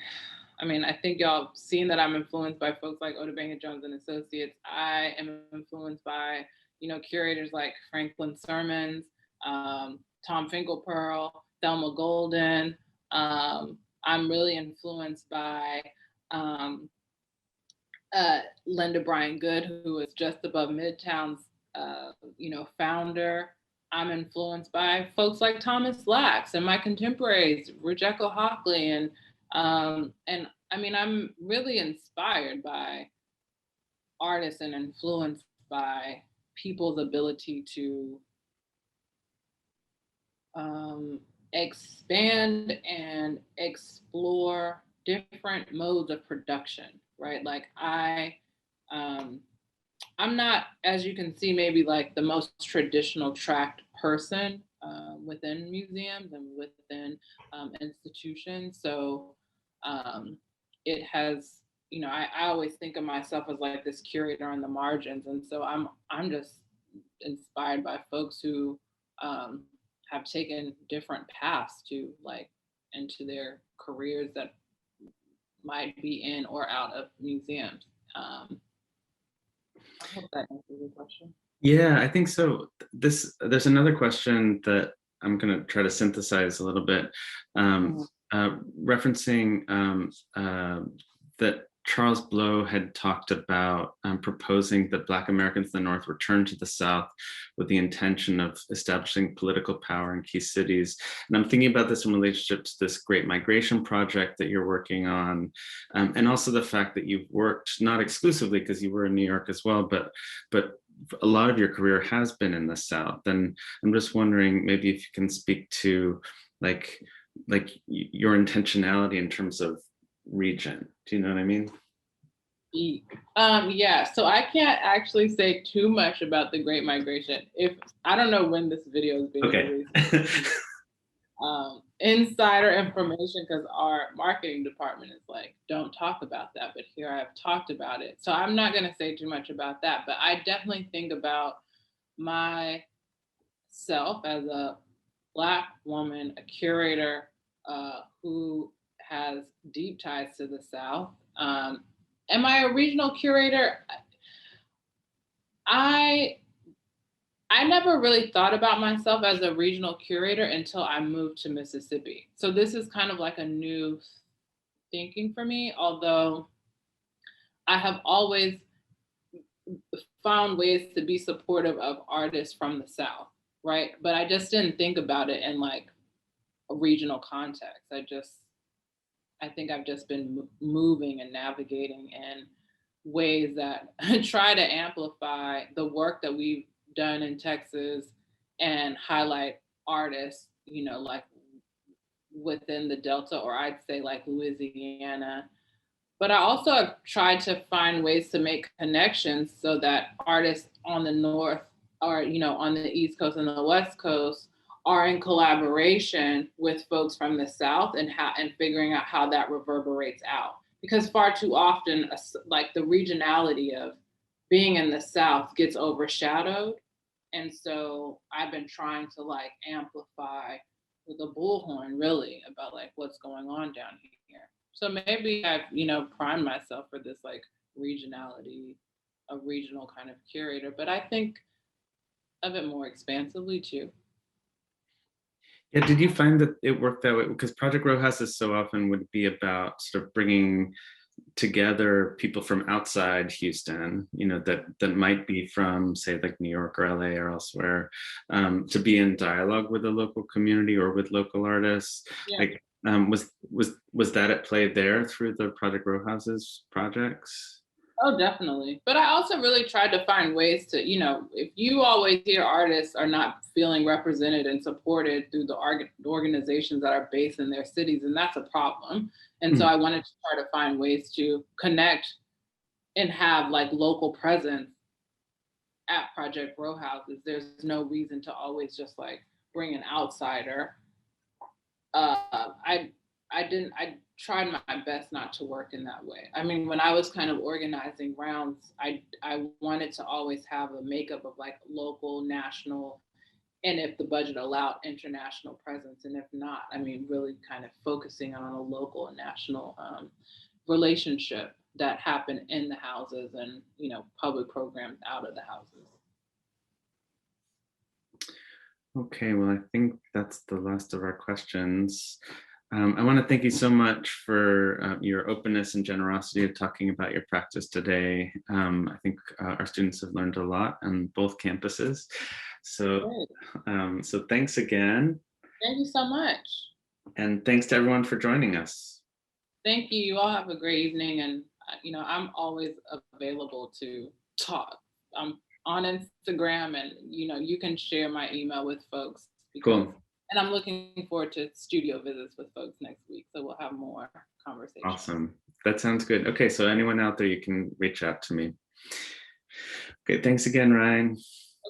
I mean, I think y'all have seen that I'm influenced by folks like Odebanger Jones and Associates. I am influenced by, curators like Franklin Sermons, Tom Finkelpearl, Thelma Golden. I'm really influenced by Linda Bryan Good, who is just above Midtown's, founder. I'm influenced by folks like Thomas Lax and my contemporaries, Rejeko Hockley, and I mean, I'm really inspired by artists and influenced by people's ability to expand and explore different modes of production, right? Like I'm not, as you can see, maybe like the most traditional tracked person within museums and within institutions. So it has, I always think of myself as like this curator on the margins, and so I'm just inspired by folks who have taken different paths to like into their careers that might be in or out of museums. I hope that answers your question. Yeah, I think so. There's another question that I'm going to try to synthesize a little bit, referencing that Charles Blow had talked about proposing that Black Americans in the North return to the South with the intention of establishing political power in key cities. And I'm thinking about this in relationship to this Great Migration project that you're working on, and also the fact that you've worked, not exclusively because you were in New York as well, but a lot of your career has been in the South. And I'm just wondering maybe if you can speak to like your intentionality in terms of region. Do you know what I mean? Yeah, so I can't actually say too much about the Great Migration. If I don't know when this video is being released. Insider information, because our marketing department is like, don't talk about that, but here I've talked about it. So I'm not going to say too much about that, but I definitely think about myself as a Black woman, a curator who has deep ties to the South. Am I a regional curator? I I never really thought about myself as a regional curator until I moved to Mississippi. So this is kind of like a new thinking for me, although I have always found ways to be supportive of artists from the South, right? But I just didn't think about it in like a regional context. I think I've just been moving and navigating in ways that try to amplify the work that we've done in Texas and highlight artists, like within the Delta, or I'd say like Louisiana. But I also have tried to find ways to make connections so that artists on the North or, on the East Coast and the West Coast are in collaboration with folks from the South, and figuring out how that reverberates out. Because far too often, like the regionality of being in the South gets overshadowed. And so I've been trying to like amplify with a bullhorn really about like what's going on down here. So maybe I've, primed myself for this like regionality, a regional kind of curator, but I think of it more expansively too. Yeah, did you find that it worked that way? Because Project Row Houses so often would be about sort of bringing together people from outside Houston, that might be from, say, like New York or LA or elsewhere, to be in dialogue with the local community or with local artists. Yeah. Like, was that at play there through the Project Row Houses projects? Oh, definitely. But I also really tried to find ways to, if you always hear artists are not feeling represented and supported through the organizations that are based in their cities, and that's a problem. And so I wanted to try to find ways to connect and have like local presence at Project Row Houses. There's no reason to always just like bring an outsider. I tried my best not to work in that way. I mean, when I was kind of organizing rounds, I wanted to always have a makeup of like local, national, and if the budget allowed, international presence. And if not, I mean, really kind of focusing on a local and national relationship that happened in the houses and, public programs out of the houses. Okay, well, I think that's the last of our questions. I want to thank you so much for your openness and generosity of talking about your practice today. I think our students have learned a lot on both campuses. So thanks again. Thank you so much. And thanks to everyone for joining us. Thank you. You all have a great evening. And, I'm always available to talk. I'm on Instagram, and, you can share my email with folks. Cool. And I'm looking forward to studio visits with folks next week. So we'll have more conversations. Awesome. That sounds good. Okay, so anyone out there, you can reach out to me. Okay, thanks again, Ryan.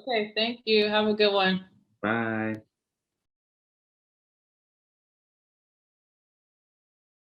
Okay, thank you. Have a good one. Bye.